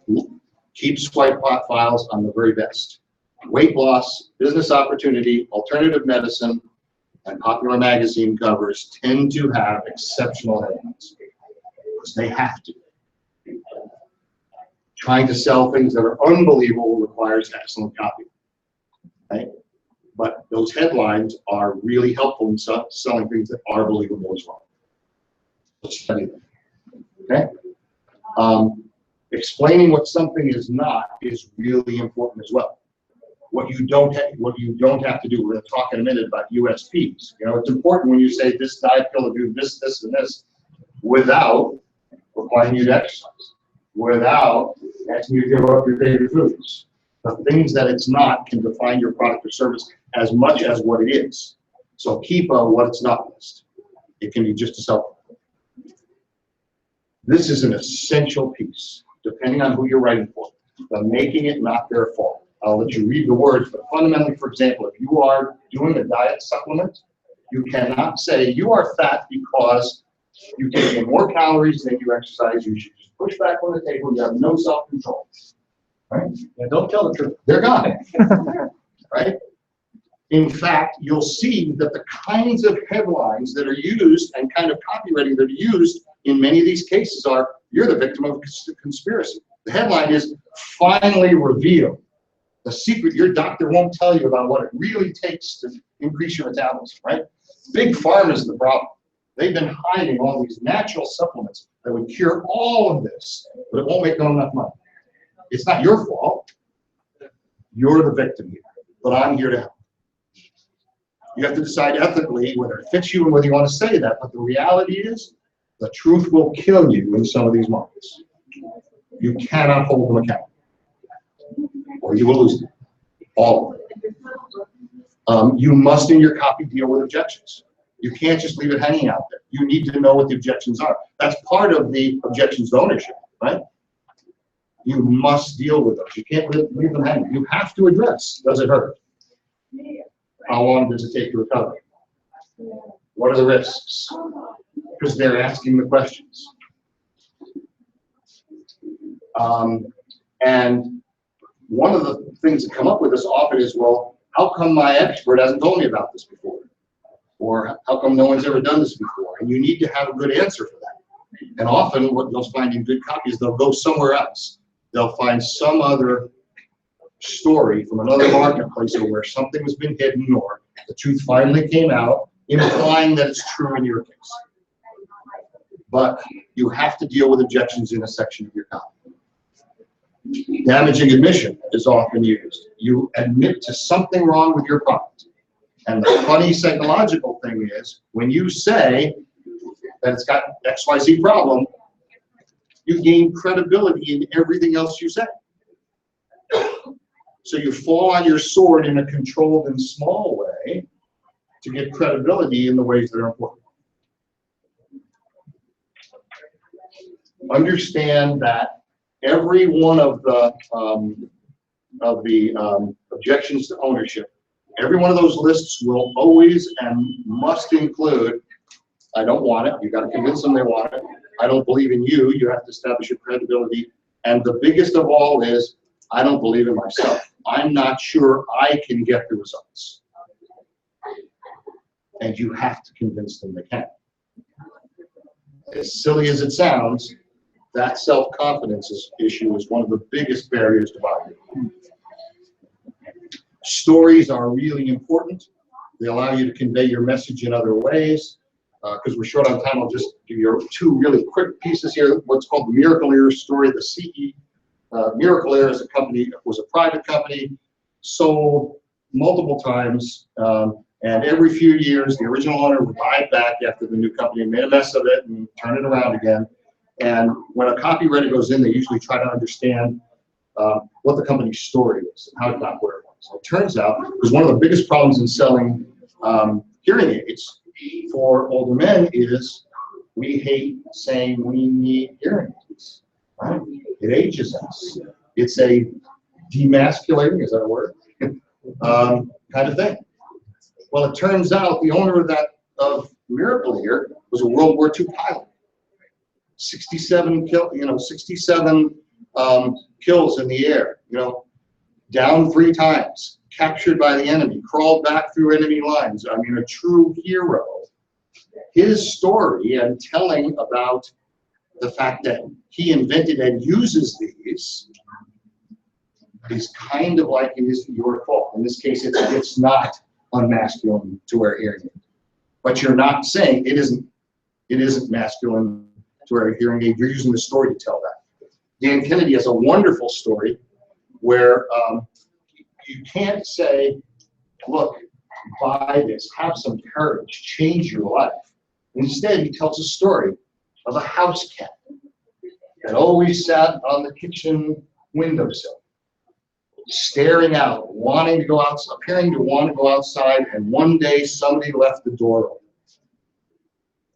Speaker 4: keep swipe files on the very best. Weight loss, business opportunity, alternative medicine, and popular magazine covers tend to have exceptional headlines, because they have to. Trying to sell things that are unbelievable requires excellent copy, right? But those headlines are really helpful in selling things that are believable as well. Let's study them, okay? Explaining what something is not is really important as well. What you don't have to do. We're going to talk in a minute about USPs. It's important when you say this diet pill will do this, this, and this, without requiring you to exercise, without asking you to give up your favorite foods. The things that it's not can define your product or service as much as what it is. So keep a what it's not list. It can be just a self. This is an essential piece, depending on who you're writing for, but making it not their fault. I'll let you read the words, but fundamentally, for example, if you are doing a diet supplement, you cannot say you are fat because you take in more calories than you exercise. You should just push back on the table. You have no self-control. Right?
Speaker 3: Yeah, don't tell the truth.
Speaker 4: They're gone. Right? In fact, you'll see that the kinds of headlines that are used and kind of copywriting that are used in many of these cases are, You're the victim of a conspiracy. The headline is, finally revealed. The secret your doctor won't tell you about what it really takes to increase your metabolism, right? Big Pharma is the problem. They've been hiding all these natural supplements that would cure all of this, but it won't make them enough money. It's not your fault. You're the victim here, but I'm here to help. You have to decide ethically whether it fits you and whether you want to say that, but the reality is the truth will kill you in some of these markets. You cannot hold them accountable, or you will lose them, all of them. You must in your copy deal with objections. You can't just leave it hanging out there. You need to know what the objections are. That's part of the objections to ownership, right? You must deal with those. You can't leave them hanging. You have to address, does it hurt? How long does it take to recover? What are the risks? Because they're asking the questions. And one of the things that come up with this often is, well, how come my expert hasn't told me about this before? Or how come no one's ever done this before? And you need to have a good answer for that. And often what you'll find in good copies, they'll go somewhere else. They'll find some other story from another marketplace or where something has been hidden or the truth finally came out, implying that it's true in your case. But you have to deal with objections in a section of your copy. Damaging admission is often used. You admit to something wrong with your product. And the funny psychological thing is, when you say that it's got XYZ problem, you gain credibility in everything else you say. So you fall on your sword in a controlled and small way to get credibility in the ways that are important. Understand that every one of the objections to ownership, every one of those lists will always and must include, I don't want it. You got to convince them they want it. I don't believe in you. You have to establish your credibility. And the biggest of all is, I don't believe in myself. I'm not sure I can get the results. And you have to convince them they can. As silly as it sounds, that self-confidence issue is one of the biggest barriers to buying. Stories are really important. They allow you to convey your message in other ways. Because we're short on time, I'll just give you two really quick pieces here. What's called the Miracle Ear story. The CE Miracle Ear is a company, was a private company, sold multiple times, and every few years the original owner would buy it back after the new company made a mess of it and turn it around again. And when a copywriter goes in, they usually try to understand what the company's story is and how it got where it was. So it turns out, because one of the biggest problems in selling hearing aids for older men is we hate saying we need hearing aids. Right? It ages us. It's a demasculating, is that a word? Kind of thing. Well, it turns out the owner of Miracle Ear was a World War II pilot. 67 kills in the air. Down 3 times, captured by the enemy, crawled back through enemy lines. I mean, a true hero. His story and telling about the fact that he invented and uses these is kind of like it is your fault. In this case, it's not unmasculine to wear hearing aid. But you're not saying it isn't masculine to wear a hearing aid. You're using the story to tell that. Dan Kennedy has a wonderful story where you can't say, look, buy this, have some courage, change your life. Instead, he tells a story of a house cat that always sat on the kitchen windowsill, staring out, wanting to go outside, appearing to want to go outside, and one day somebody left the door open.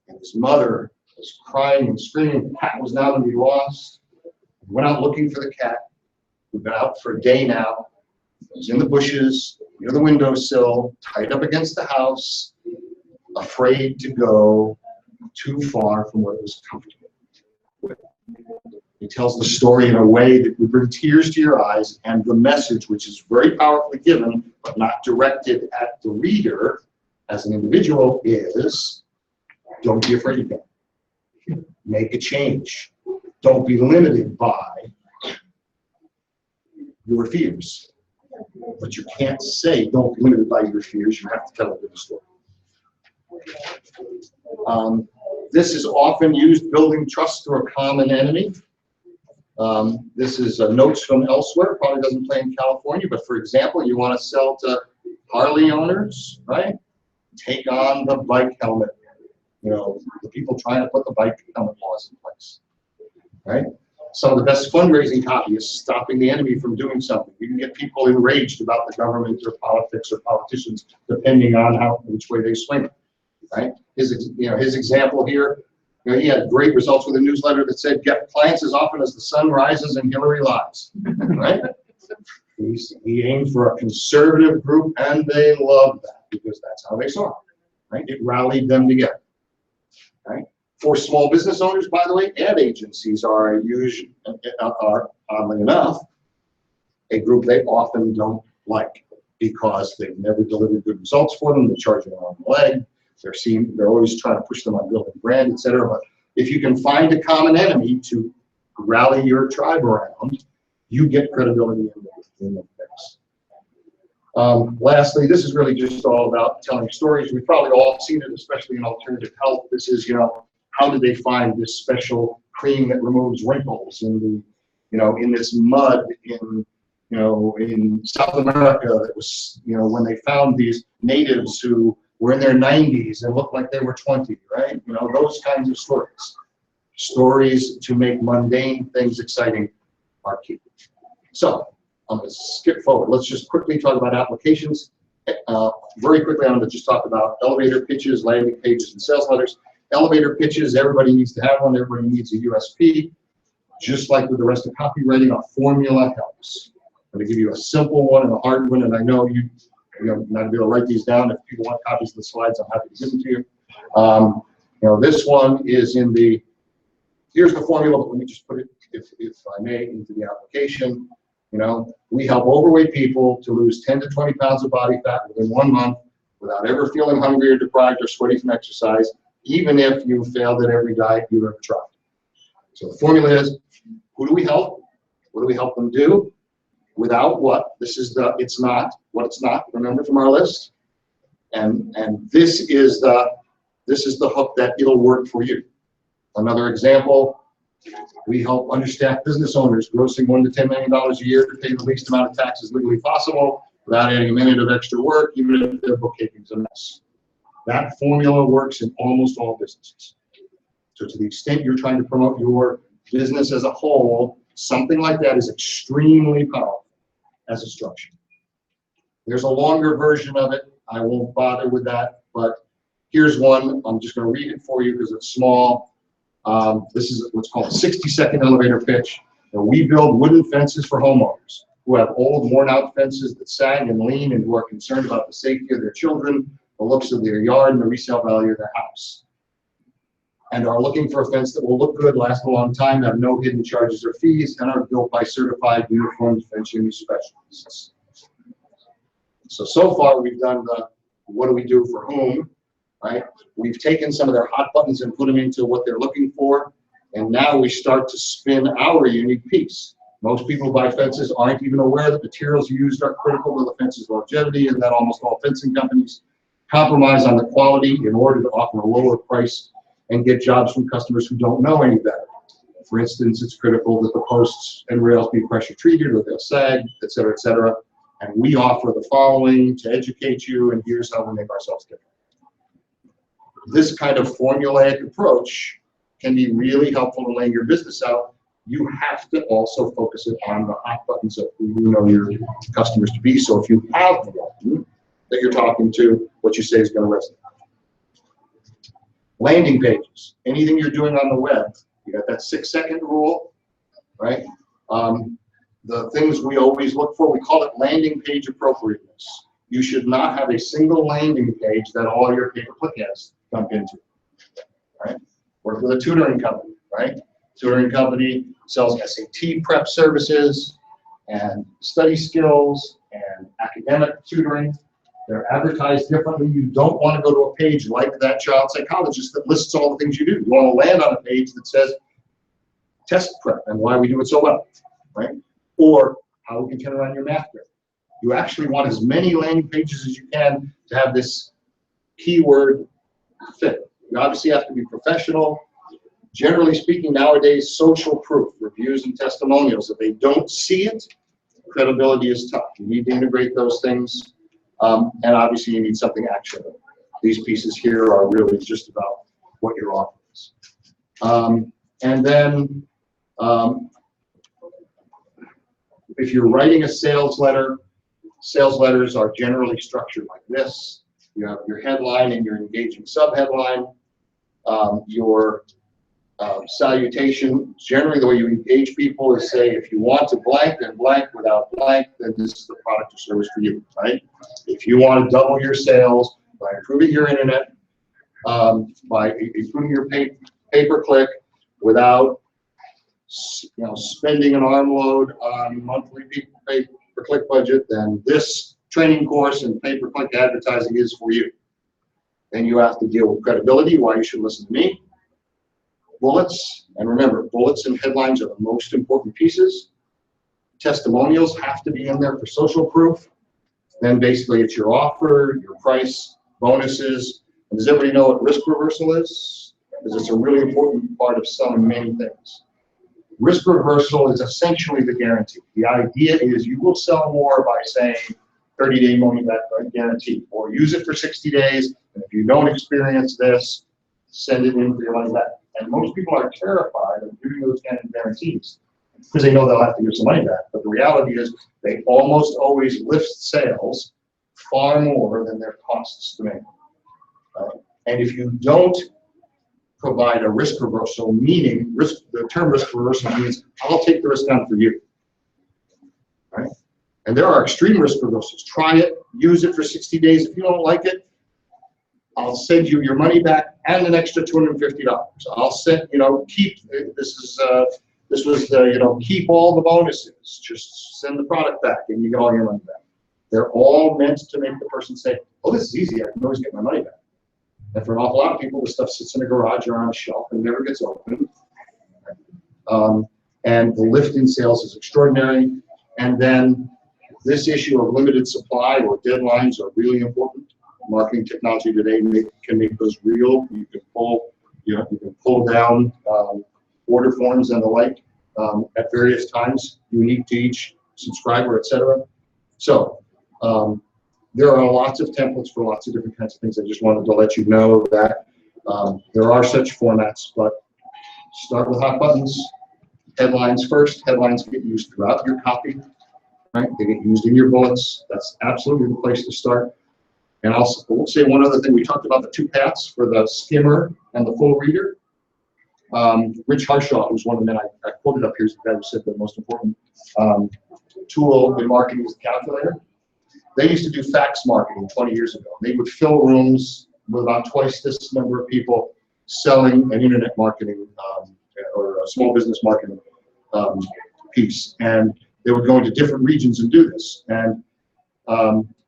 Speaker 4: And his mother was crying and screaming, the cat was now going to be lost. He went out looking for the cat. We've been out for a day now. He was in the bushes, near the windowsill, tied up against the house, afraid to go too far from what it was comfortable with. He tells the story in a way that would bring tears to your eyes, and the message, which is very powerfully given, but not directed at the reader as an individual, is don't be afraid of it. Make a change. don't be limited by your fears. But you can't say don't be limited by your fears. You have to tell a good story. This is often used building trust through a common enemy. This is notes from elsewhere. Probably doesn't play in California, but for example, you want to sell to Harley owners, right? Take on the bike helmet. You know, the people trying to put the bike helmet laws in place, right? Some of the best fundraising copy is stopping the enemy from doing something. You can get people enraged about the government or politics or politicians, depending on which way they swing it, right? His example here, you know, he had great results with a newsletter that said, get clients as often as the sun rises and Hillary lies, right? He aimed for a conservative group, and they loved that because that's how they saw it, right? It rallied them together, right? For small business owners, by the way, ad agencies are usually, oddly enough, a group they often don't like because they've never delivered good results for them. They're charging an arm and leg. They're always trying to push them on building brand, etc. But if you can find a common enemy to rally your tribe around, you get credibility in the mix. Lastly, this is really just all about telling stories. We've probably all seen it, especially in alternative health. This is, you know, how did they find this special cream that removes wrinkles in the, you know, in this mud in, you know, in South America that was, you know, when they found these natives who were in their 90s and looked like they were 20, right? You know, those kinds of stories. Stories to make mundane things exciting are key. So I'm going to skip forward. Let's just quickly talk about applications. Very quickly, I'm going to just talk about elevator pitches, landing pages, and sales letters. Elevator pitches, everybody needs to have one. Everybody needs a USP. Just like with the rest of copywriting, a formula helps. I'm going to give you a simple one and a hard one, and I know you're not going to be able to write these down. If people want copies of the slides, I'm happy to give them to you. You know, this one is in the, here's the formula, but let me just put it, if I may, into the application. You know, we help overweight people to lose 10 to 20 pounds of body fat within 1 month without ever feeling hungry or deprived or sweaty from exercise, even if you failed at every diet you've ever tried. So the formula is, who do we help? What do we help them do? Without what? This is the, it's not, what it's not, remember from our list? And this is the hook that it'll work for you. Another example, we help understaffed business owners grossing $1 to $10 million a year to pay the least amount of taxes legally possible without adding a minute of extra work, even if their bookkeeping's a mess. That formula works in almost all businesses. So to the extent you're trying to promote your business as a whole, something like that is extremely powerful as a structure. There's a longer version of it. I won't bother with that, but here's one. I'm just going to read it for you because it's small. This is what's called a 60-second elevator pitch. We build wooden fences for homeowners who have old, worn-out fences that sag and lean and who are concerned about the safety of their children, the looks of their yard, and the resale value of their house, and are looking for a fence that will look good, last a long time, have no hidden charges or fees, and are built by certified uniformed fencing specialists. So far we've done the what do we do for whom, right? We've taken some of their hot buttons and put them into what they're looking for, and now we start to spin our unique piece. Most people who buy fences aren't even aware that materials used are critical to the fence's longevity, and that almost all fencing companies compromise on the quality in order to offer a lower price and get jobs from customers who don't know any better. For instance, it's critical that the posts and rails be pressure treated or they'll sag, et cetera, et cetera. And we offer the following to educate you, and here's how we make ourselves different. This kind of formulaic approach can be really helpful in laying your business out. You have to also focus it on the hot buttons of who you know your customers to be. So if you have one that you're talking to, what you say is going to resonate. Landing pages, anything you're doing on the web, you got that 6-second rule, right? The things we always look for, we call it landing page appropriateness. You should not have a single landing page that all your pay-per-click ads dump into, right? Work with a tutoring company, right? Tutoring company sells SAT prep services and study skills and academic tutoring. They're advertised differently. You don't want to go to a page like that child psychologist that lists all the things you do. You want to land on a page that says, test prep and why we do it so well, right? Or how we can turn around your math grade. You actually want as many landing pages as you can to have this keyword fit. You obviously have to be professional. Generally speaking, nowadays, social proof, reviews and testimonials, if they don't see it, credibility is tough. You need to integrate those things, and obviously you need something actionable. These pieces here are really just about what your offer is. And then, if you're writing a sales letter, sales letters are generally structured like this. You have your headline and your engaging subheadline. Your salutation, generally the way you engage people is say, if you want to blank and blank without blank, then this is the product or service for you, right? If you want to double your sales by improving your internet, by improving your pay-per-click without spending an arm load on monthly pay-per-click budget, then this training course and pay-per-click advertising is for you. Then you have to deal with credibility, why you should listen to me. Bullets, and remember, bullets and headlines are the most important pieces. Testimonials have to be in there for social proof. Then basically it's your offer, your price, bonuses. And does everybody know what risk reversal is? Because it's a really important part of selling many things. Risk reversal is essentially the guarantee. The idea is you will sell more by saying 30-day money back guarantee, or use it for 60 days, and if you don't experience this, send it in for your money back. And most people are terrified of giving those kind of guarantees because they know they'll have to give some money back. But the reality is they almost always lift sales far more than their costs to make. And if you don't provide a risk reversal, meaning the term risk reversal means I'll take the risk on for you. Right? And there are extreme risk reversals. Try it, use it for 60 days. If you don't like it, I'll send you your money back and an extra $250. I'll send, keep, keep all the bonuses. Just send the product back and you get all your money back. They're all meant to make the person say, oh, this is easy. I can always get my money back. And for an awful lot of people, the stuff sits in a garage or on a shelf and never gets opened. And the lift in sales is extraordinary. And then this issue of limited supply or deadlines are really important. Marketing technology today can make those real. You can pull down order forms and the like at various times, unique to each subscriber, etc. So there are lots of templates for lots of different kinds of things. I just wanted to let you know that there are such formats, but start with hot buttons. Headlines first. Headlines get used throughout your copy, right? They get used in your bullets. That's absolutely the place to start. And I'll say one other thing. We talked about the two paths for the skimmer and the full reader. Rich Harshaw, who's one of the men I quoted up here, is the guy who said the most important tool in marketing is the calculator. They used to do fax marketing 20 years ago. They would fill rooms with about twice this number of people selling an internet marketing or a small business marketing piece. And they would go into different regions and do this. And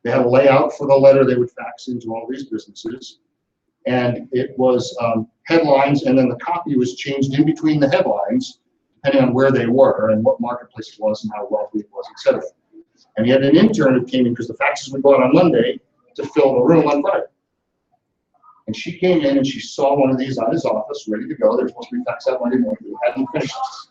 Speaker 4: they had a layout for the letter they would fax into all these businesses. And it was headlines, and then the copy was changed in between the headlines, depending on where they were and what marketplace it was and how wealthy it was, etc. And he had an intern who came in because the faxes would go out on Monday to fill the room on Friday. And she came in and she saw one of these on his office, ready to go. They're supposed to be faxed out Monday morning. He hadn't finished this.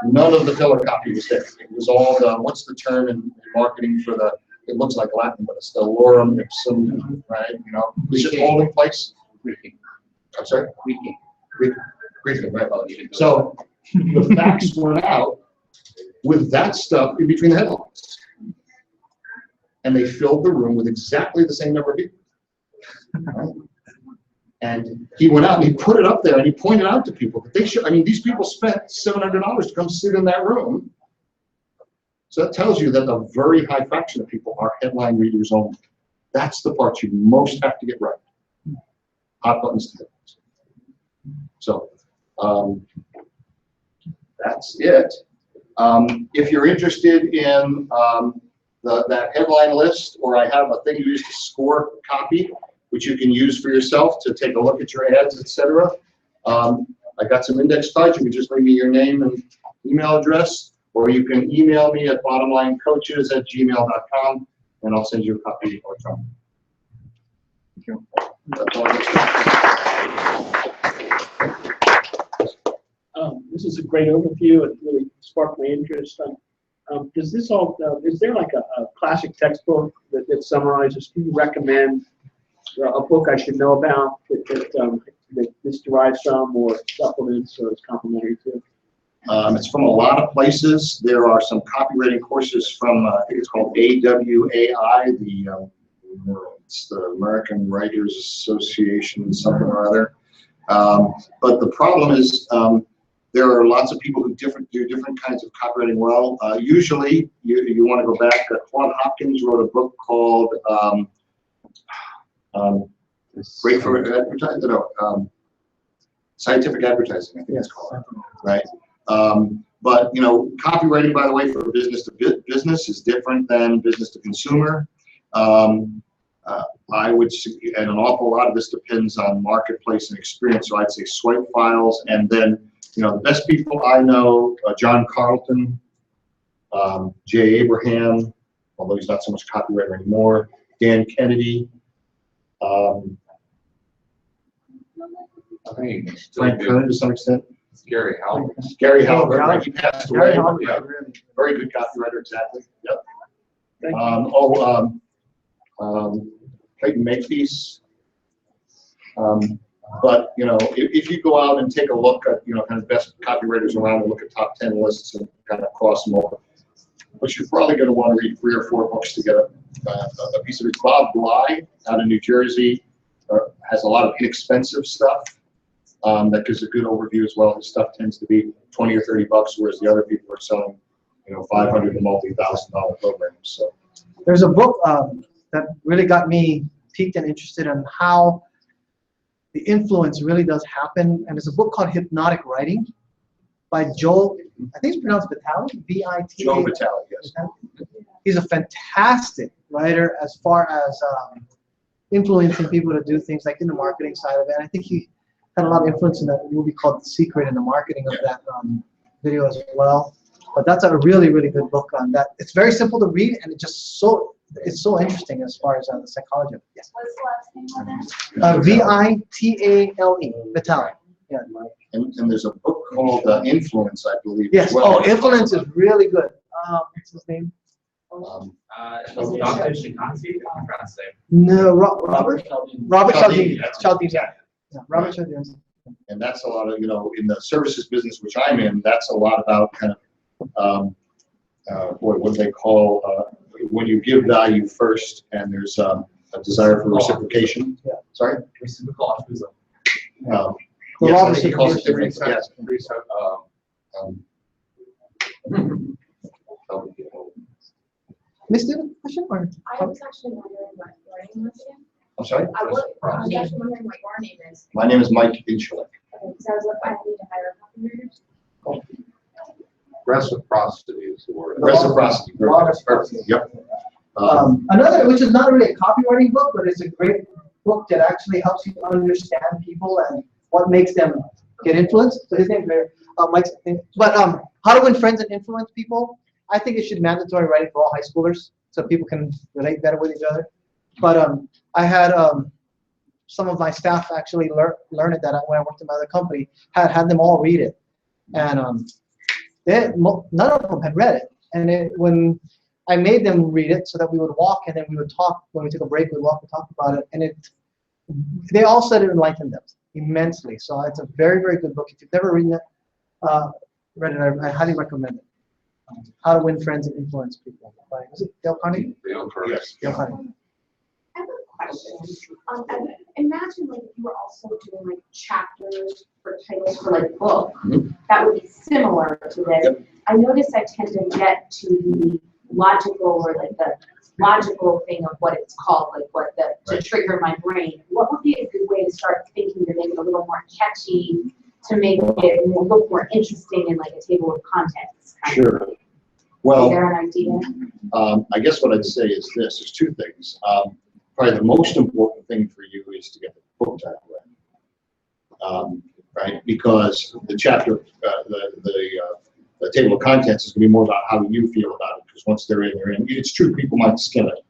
Speaker 4: None of the filler copy was there. It was all the, what's the term in marketing for the, it looks like Latin, but it's the lorem ipsum, right? It's just all in place. I'm sorry? Briefing, right? So the fax went out with that stuff in between the headlines. And they filled the room with exactly the same number of people. Right? And he went out and he put it up there and he pointed out to people that they should, these people spent $700 to come sit in that room. So that tells you that a very high fraction of people are headline readers only. That's the part you most have to get right. Hot buttons to headlines. So that's it. If you're interested in that headline list, or I have a thing you use to score copy, which you can use for yourself to take a look at your ads, etc. I got some index cards. You can just leave me your name and email address, or you can email me at bottomlinecoaches@gmail.com, and I'll send you a copy electronically.
Speaker 1: Thank you.
Speaker 4: That's all I got.
Speaker 10: This is a great overview. It really sparked my interest. Does this all, is there like a classic textbook that summarizes, can you recommend a book I should know about that this derives from, or supplements, or is complementary to?
Speaker 4: It's from a lot of places. There are some copywriting courses from, I think it's called AWAI, it's the American Writers Association, something or other. But the problem is, there are lots of people who do different kinds of copywriting well. Usually, you want to go back. Claude Hopkins wrote a book called Great for Advertising. No, Scientific Advertising, I think it's called. Right. But copywriting, by the way, for business to business is different than business to consumer. I would, and an awful lot of this depends on marketplace and experience. So I'd say swipe files, and then the best people I know: John Carlton, Jay Abraham, although he's not so much copywriter anymore. Dan Kennedy.
Speaker 2: I think
Speaker 4: Frank Kern to some extent.
Speaker 2: Gary Halbert.
Speaker 4: Gary Halbert, right, he passed away.
Speaker 1: Halbert,
Speaker 4: Yeah.
Speaker 1: really.
Speaker 4: Very good copywriter, exactly. Yep.
Speaker 10: Thank you.
Speaker 4: Clayton Makepeace. But if you go out and take a look at kind of best copywriters around and look at top 10 lists and kind of cross them over, but you're probably going to want to read 3 or 4 books to get a piece of it. Bob Bly out of New Jersey has a lot of inexpensive stuff that gives a good overview as well. His stuff tends to be $20 or $30, whereas the other people are selling, $500 to multi-$1,000 programs. So
Speaker 1: There's a book that really got me piqued and interested in how the influence really does happen, and it's a book called Hypnotic Writing by Joel, I think it's pronounced Vitale, V-I-T-A.
Speaker 4: Joe Vitale, yes.
Speaker 1: He's a fantastic writer as far as influencing people to do things like in the marketing side of it. And I think he had a lot of influence in that movie called The Secret and the marketing of that video as well. But that's a really, really good book on that. It's very simple to read, and it's so interesting as far as the psychology of it. Yes.
Speaker 7: What's the last name on that?
Speaker 1: V-I-T-A-L-E, Vitale. Yeah.
Speaker 4: and there's a book called Influence, I believe.
Speaker 1: Yes.
Speaker 4: As well.
Speaker 1: Oh, Influence is really good. What's his name?
Speaker 11: Dr. Shikansi, I'm trying to say.
Speaker 1: No, Robert Cialdini.
Speaker 4: Cialdini.
Speaker 1: Cialdini. Yeah. Robert Cialdini.
Speaker 4: And that's a lot of, in the services business, which I'm in, that's a lot about kind of, what they call, when you give value first and there's a desire for reciprocation.
Speaker 1: Yeah.
Speaker 4: Sorry?
Speaker 11: Reciprocal altruism.
Speaker 4: Yes, I
Speaker 1: Robert
Speaker 4: think he calls it different.
Speaker 2: Reset,
Speaker 4: Yes.
Speaker 1: Missed it? Question or?
Speaker 7: I was actually wondering what your name was again.
Speaker 4: I'm sorry?
Speaker 7: I was actually wondering what your name is.
Speaker 4: My name is Mike Inchlick.
Speaker 7: Okay, so I was looking, I need to hire a copywriter.
Speaker 2: reciprocity is the word.
Speaker 4: Reciprocity. Perfect. Yep.
Speaker 1: Another, which is not really a copywriting book, but it's a great book that actually helps you understand people and what makes them get influenced. So his name is Mike's name. But how to win friends and influence people. I think it should be mandatory writing for all high schoolers so people can relate better with each other. But I had some of my staff actually learn it that when I worked in my other company, had them all read it, and none of them had read it. And when I made them read it so that we would walk and then we would talk when we took a break, we'd walk and talk about it, and they all said it enlightened them immensely. So it's a very, very good book. If you've never read it, I highly recommend it. How to Win Friends and Influence People. Is it Dale Carnegie?
Speaker 2: Dale Carnegie.
Speaker 4: Yes.
Speaker 1: Dale Carnegie.
Speaker 8: I have a question. Imagine like you were also doing like chapters for titles for like book that would be similar to this.
Speaker 4: Yep.
Speaker 8: I notice I tend to get to the logical or like the logical thing of what it's called, like what the to trigger my brain. What would be a good way to start thinking to make it a little more catchy, to make it look more interesting in like a table of contents?
Speaker 4: Sure.
Speaker 8: Is
Speaker 4: Well,
Speaker 8: there an idea?
Speaker 4: I guess what I'd say is this: there's two things. Probably the most important thing for you is to get the book title right. right? Because the chapter, the table of contents is going to be more about how you feel about it. Because once they're in, they're in. It's true, people might skim it.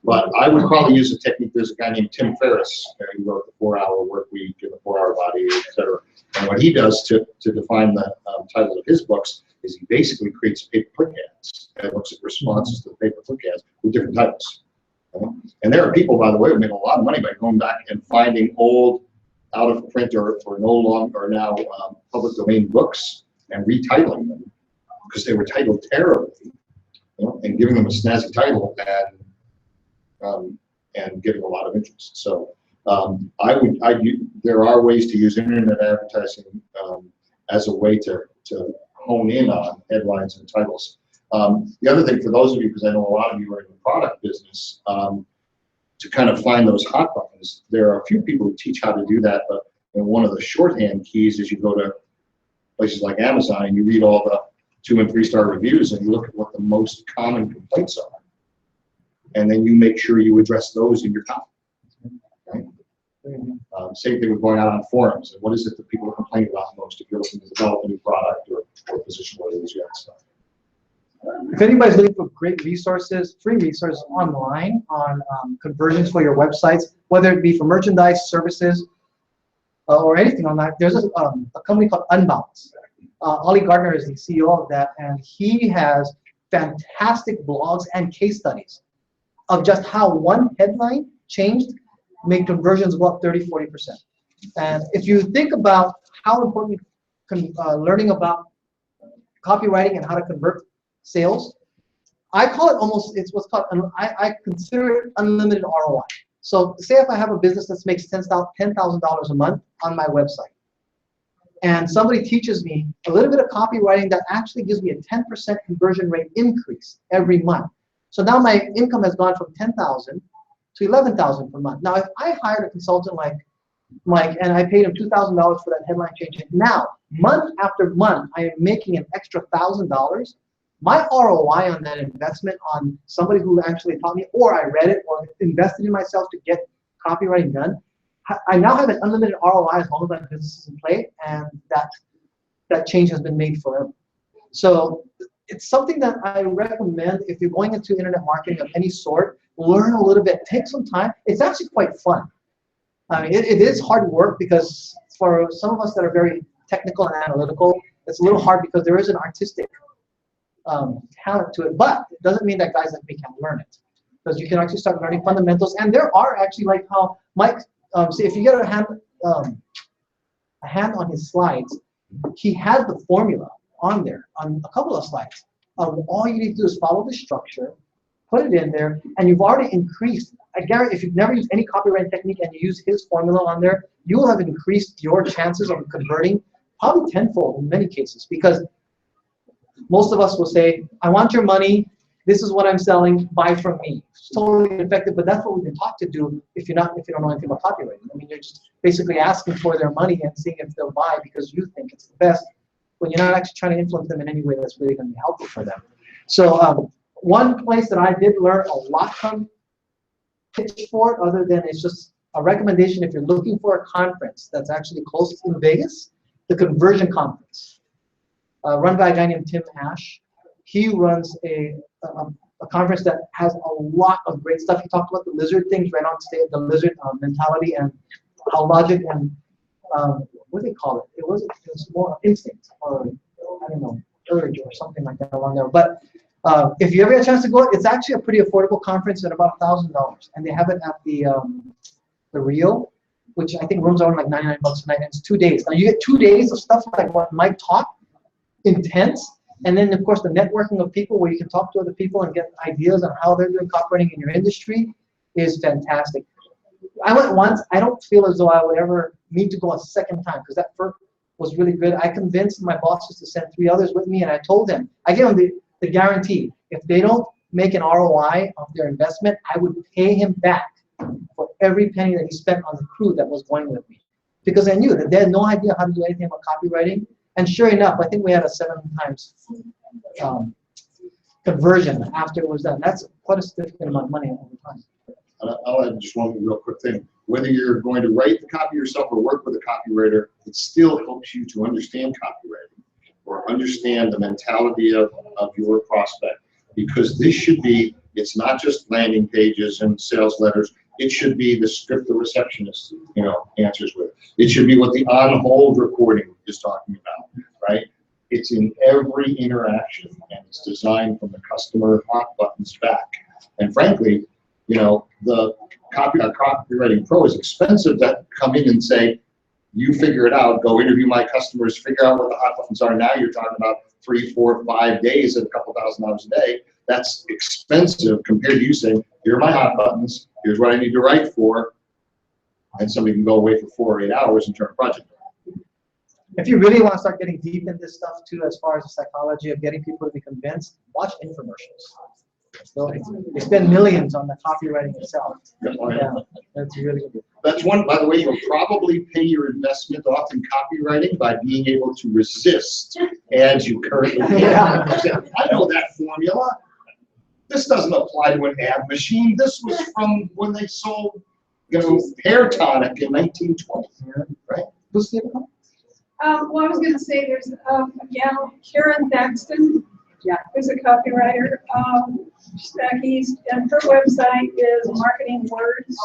Speaker 4: But I would probably use a technique. There's a guy named Tim Ferriss. He wrote the 4-Hour Work Week and the 4-Hour Body, etc. And what he does to define the titles of his books is he basically creates pay-per-click ads and looks at responses to the pay-per-click ads with different titles. And there are people, by the way, who make a lot of money by going back and finding old, out of print or no longer or now public domain books and retitling them because they were titled terribly, and giving them a snazzy title and getting a lot of interest. So there are ways to use internet advertising as a way to hone in on headlines and titles. The other thing for those of you, because I know a lot of you are in the product business, to kind of find those hot buttons, there are a few people who teach how to do that, but one of the shorthand keys is you go to places like Amazon and you read all the 2- and 3-star reviews and you look at what the most common complaints are. And then you make sure you address those in your copy. Right? Same thing with going out on forums. And what is it that people are complaining about most if you're looking to develop a new product or position where these stuff?
Speaker 1: If anybody's looking for great resources, free resources online on conversions for your websites, whether it be for merchandise, services, or anything online, there's a company called Unbounce. Ollie Gardner is the CEO of that, and he has fantastic blogs and case studies of just how one headline changed, made conversions go up 30–40%. And if you think about how important learning about copywriting and how to convert sales, I call it almost, it's what's called, I consider it unlimited ROI. So say if I have a business that makes $10,000 a month on my website, and somebody teaches me a little bit of copywriting that actually gives me a 10% conversion rate increase every month. So now my income has gone from $10,000 to $11,000 per month. Now, if I hired a consultant like Mike and I paid him $2,000 for that headline change, and now month after month I am making an extra $1,000, my ROI on that investment on somebody who actually taught me, or I read it, or invested in myself to get copywriting done, I now have an unlimited ROI as long as my business is in play, and that change has been made forever. So it's something that I recommend if you're going into internet marketing of any sort. Learn a little bit, take some time. It's actually quite fun. I mean, it is hard work because for some of us that are very technical and analytical, it's a little hard because there is an artistic talent to it. But it doesn't mean that guys like me can't learn it, because you can actually start learning fundamentals. And there are actually, like how Mike, see, if you get a hand on his slides, he had the formula on there on a couple of slides. All you need to do is follow the structure, put it in there, and you've already increased. I guarantee if you've never used any copyright technique and you use his formula on there, you will have increased your chances of converting probably tenfold in many cases, because most of us will say, I want your money, this is what I'm selling, buy from me. It's totally effective, but that's what we've been taught to do if you don't know anything about copywriting. I mean, you're just basically asking for their money and seeing if they'll buy because you think it's the best, when you're not actually trying to influence them in any way that's really going to be helpful for them. So one place that I did learn a lot from pitch for it, other than it's just a recommendation if you're looking for a conference that's actually close in Vegas, the Conversion Conference, run by a guy named Tim Ash. He runs a conference that has a lot of great stuff. He talked about the lizard things right on stage, the lizard mentality and how logic and what do they call it? It was more instinct, or I don't know, urge or something like that along there. But if you ever get a chance to go, it's actually a pretty affordable conference at about $1,000, and they have it at the Rio, which I think rooms are like $99 a night, and it's 2 days. Now you get 2 days of stuff like what Mike taught, intense, and then of course the networking of people where you can talk to other people and get ideas on how they're doing copywriting in your industry is fantastic. I went once. I don't feel as though I would ever need to go a second time, because that first was really good. I convinced my bosses to send 3 others with me, and I told them, I gave them the guarantee, if they don't make an ROI of their investment, I would pay him back for every penny that he spent on the crew that was going with me, because I knew that they had no idea how to do anything about copywriting. And sure enough, I think we had a 7 times conversion after it was done. That's quite a significant amount of money over time.
Speaker 4: I'll add just one real quick thing. whether you're going to write the copy yourself or work with a copywriter, it still helps you to understand copywriting or understand the mentality of your prospect. Because this should be, it's not just landing pages and sales letters. It should be the script the receptionist, answers with. It should be what the on-hold recording is talking about, right? It's in every interaction, and it's designed from the customer hot buttons back. And frankly, the copywriting pro is expensive to come in and say, you figure it out, go interview my customers, figure out what the hot buttons are. Now you're talking about 3, 4, 5 days at a couple $1,000s a day. That's expensive compared to you saying, here are my hot buttons, here's what I need to write for, and somebody can go away for 4 or 8 hours and turn a project around.
Speaker 1: If you really want to start getting deep in this stuff too, as far as the psychology of getting people to be convinced, watch infomercials. So they spend millions on the copywriting itself. Yeah, that's really good.
Speaker 4: That's one, by the way, you'll probably pay your investment off in copywriting by being able to resist ads you currently have.
Speaker 1: Yeah.
Speaker 4: I know that formula. This doesn't apply to an ad machine. This was from when they sold, hair tonic in 1920, right?
Speaker 1: Who's the other one?
Speaker 6: Well, I was gonna say there's a gal, Karen Thaxton. Yeah. Who's a copywriter. And her website is Marketing Words.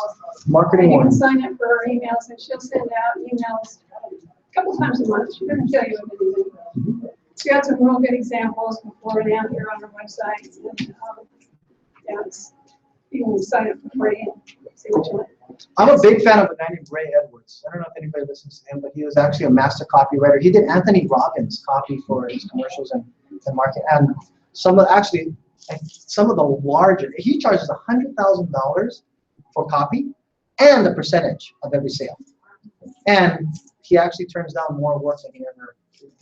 Speaker 1: Marketing
Speaker 6: You can
Speaker 1: Words.
Speaker 6: sign up for her emails, and she'll send out emails a couple times a month. She doesn't tell you everything. She got some real good examples before down here on her website. And, you can sign up for free and see what you like.
Speaker 1: I'm a big fan of a guy named Ray Edwards. I don't know if anybody listens to him, but he was actually a master copywriter. He did Anthony Robbins copy for his commercials and market. And some of the larger, he charges $100,000 for copy and a percentage of every sale. And he actually turns down more work than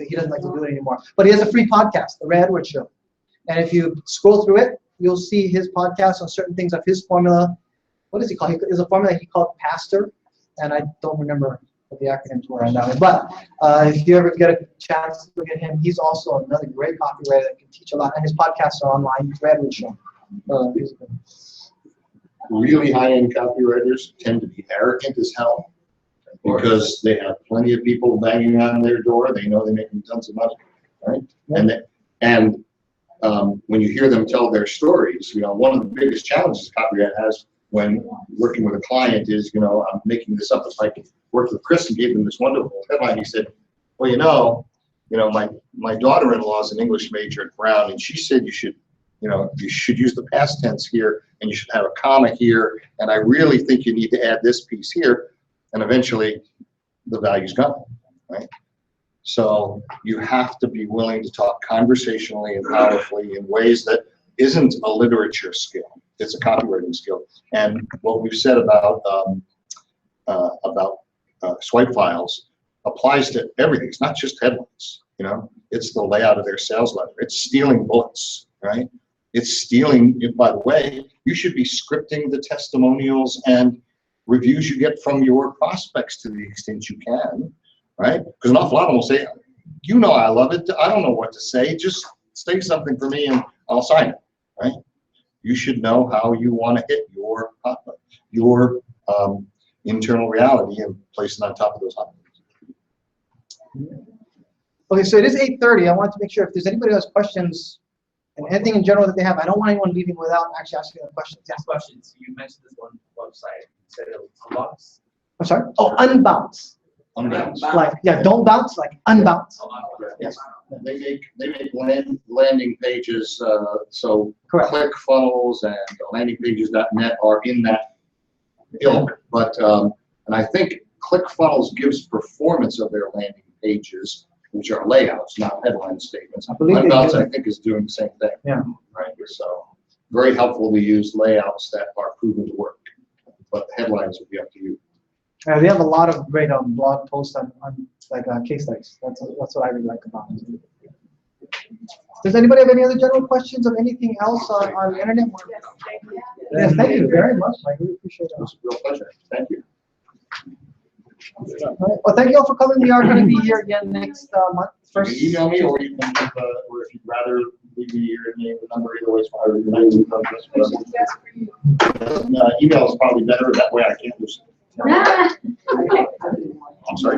Speaker 1: he doesn't like to do it anymore. But he has a free podcast, The Ray Edwards Show. And if you scroll through it, you'll see his podcast on certain things of his formula. What does he call it? There's a formula he called PASTOR, and I don't remember what the acronyms were on that one. But if you ever get a chance to look at him, he's also another great copywriter that can teach a lot. And his podcasts are online. Ray Edwards Show.
Speaker 4: Really high-end copywriters tend to be arrogant as hell because they have plenty of people banging on their door. They know they're making tons of money, right? And when you hear them tell their stories, one of the biggest challenges a copywriter has when working with a client is, I'm making this up. It's like I worked with Chris and gave them this wonderful headline. He said, well, my daughter-in-law is an English major at Brown, and she said you should use the past tense here, and you should have a comma here, and I really think you need to add this piece here, and eventually the value's gone, right? So you have to be willing to talk conversationally and powerfully in ways that isn't a literature skill. It's a copywriting skill. And what we've said about swipe files applies to everything. It's not just headlines, it's the layout of their sales letter. It's stealing bullets, right? It's stealing, by the way, you should be scripting the testimonials and reviews you get from your prospects to the extent you can, right? Because an awful lot of them will say, I love it. I don't know what to say. Just say something for me and I'll sign it, right? You should know how you want to hit your internal reality and place it on top of those hot buttons.
Speaker 1: Okay, so it is 8:30. I wanted to make sure if there's anybody who has questions and anything in general that they have, I don't want anyone leaving without actually asking a question. Yeah.
Speaker 11: Questions. You mentioned this one website. You said it was Unbox.
Speaker 1: I'm sorry? Oh, Unbounce.
Speaker 4: Unbounce.
Speaker 1: Like, don't bounce, like unbounce.
Speaker 4: Yes. They make landing pages, so
Speaker 1: Correct.
Speaker 4: ClickFunnels and landingpages.net are in that ilk. But and I think ClickFunnels gives performance of their landing pages, which are layouts, not headline statements. Unbounce, I think, is doing the same thing.
Speaker 1: Yeah.
Speaker 4: Right. So very helpful to use layouts that are proven to work, but the headlines will be up to you.
Speaker 1: They have a lot of great blog posts on case studies. That's what I really like about it. Does anybody have any other general questions of anything else on the internet? Yes, thank you very much. I really appreciate it.
Speaker 4: It was a real pleasure. Thank you.
Speaker 1: All right. Well, thank you all for coming. We are going to be here again next month.
Speaker 4: You can email me, or you can, or if you'd rather leave me your name and number, either way is fine. Email is probably better. That way I can't lose it.
Speaker 7: Ah.
Speaker 4: I'm sorry?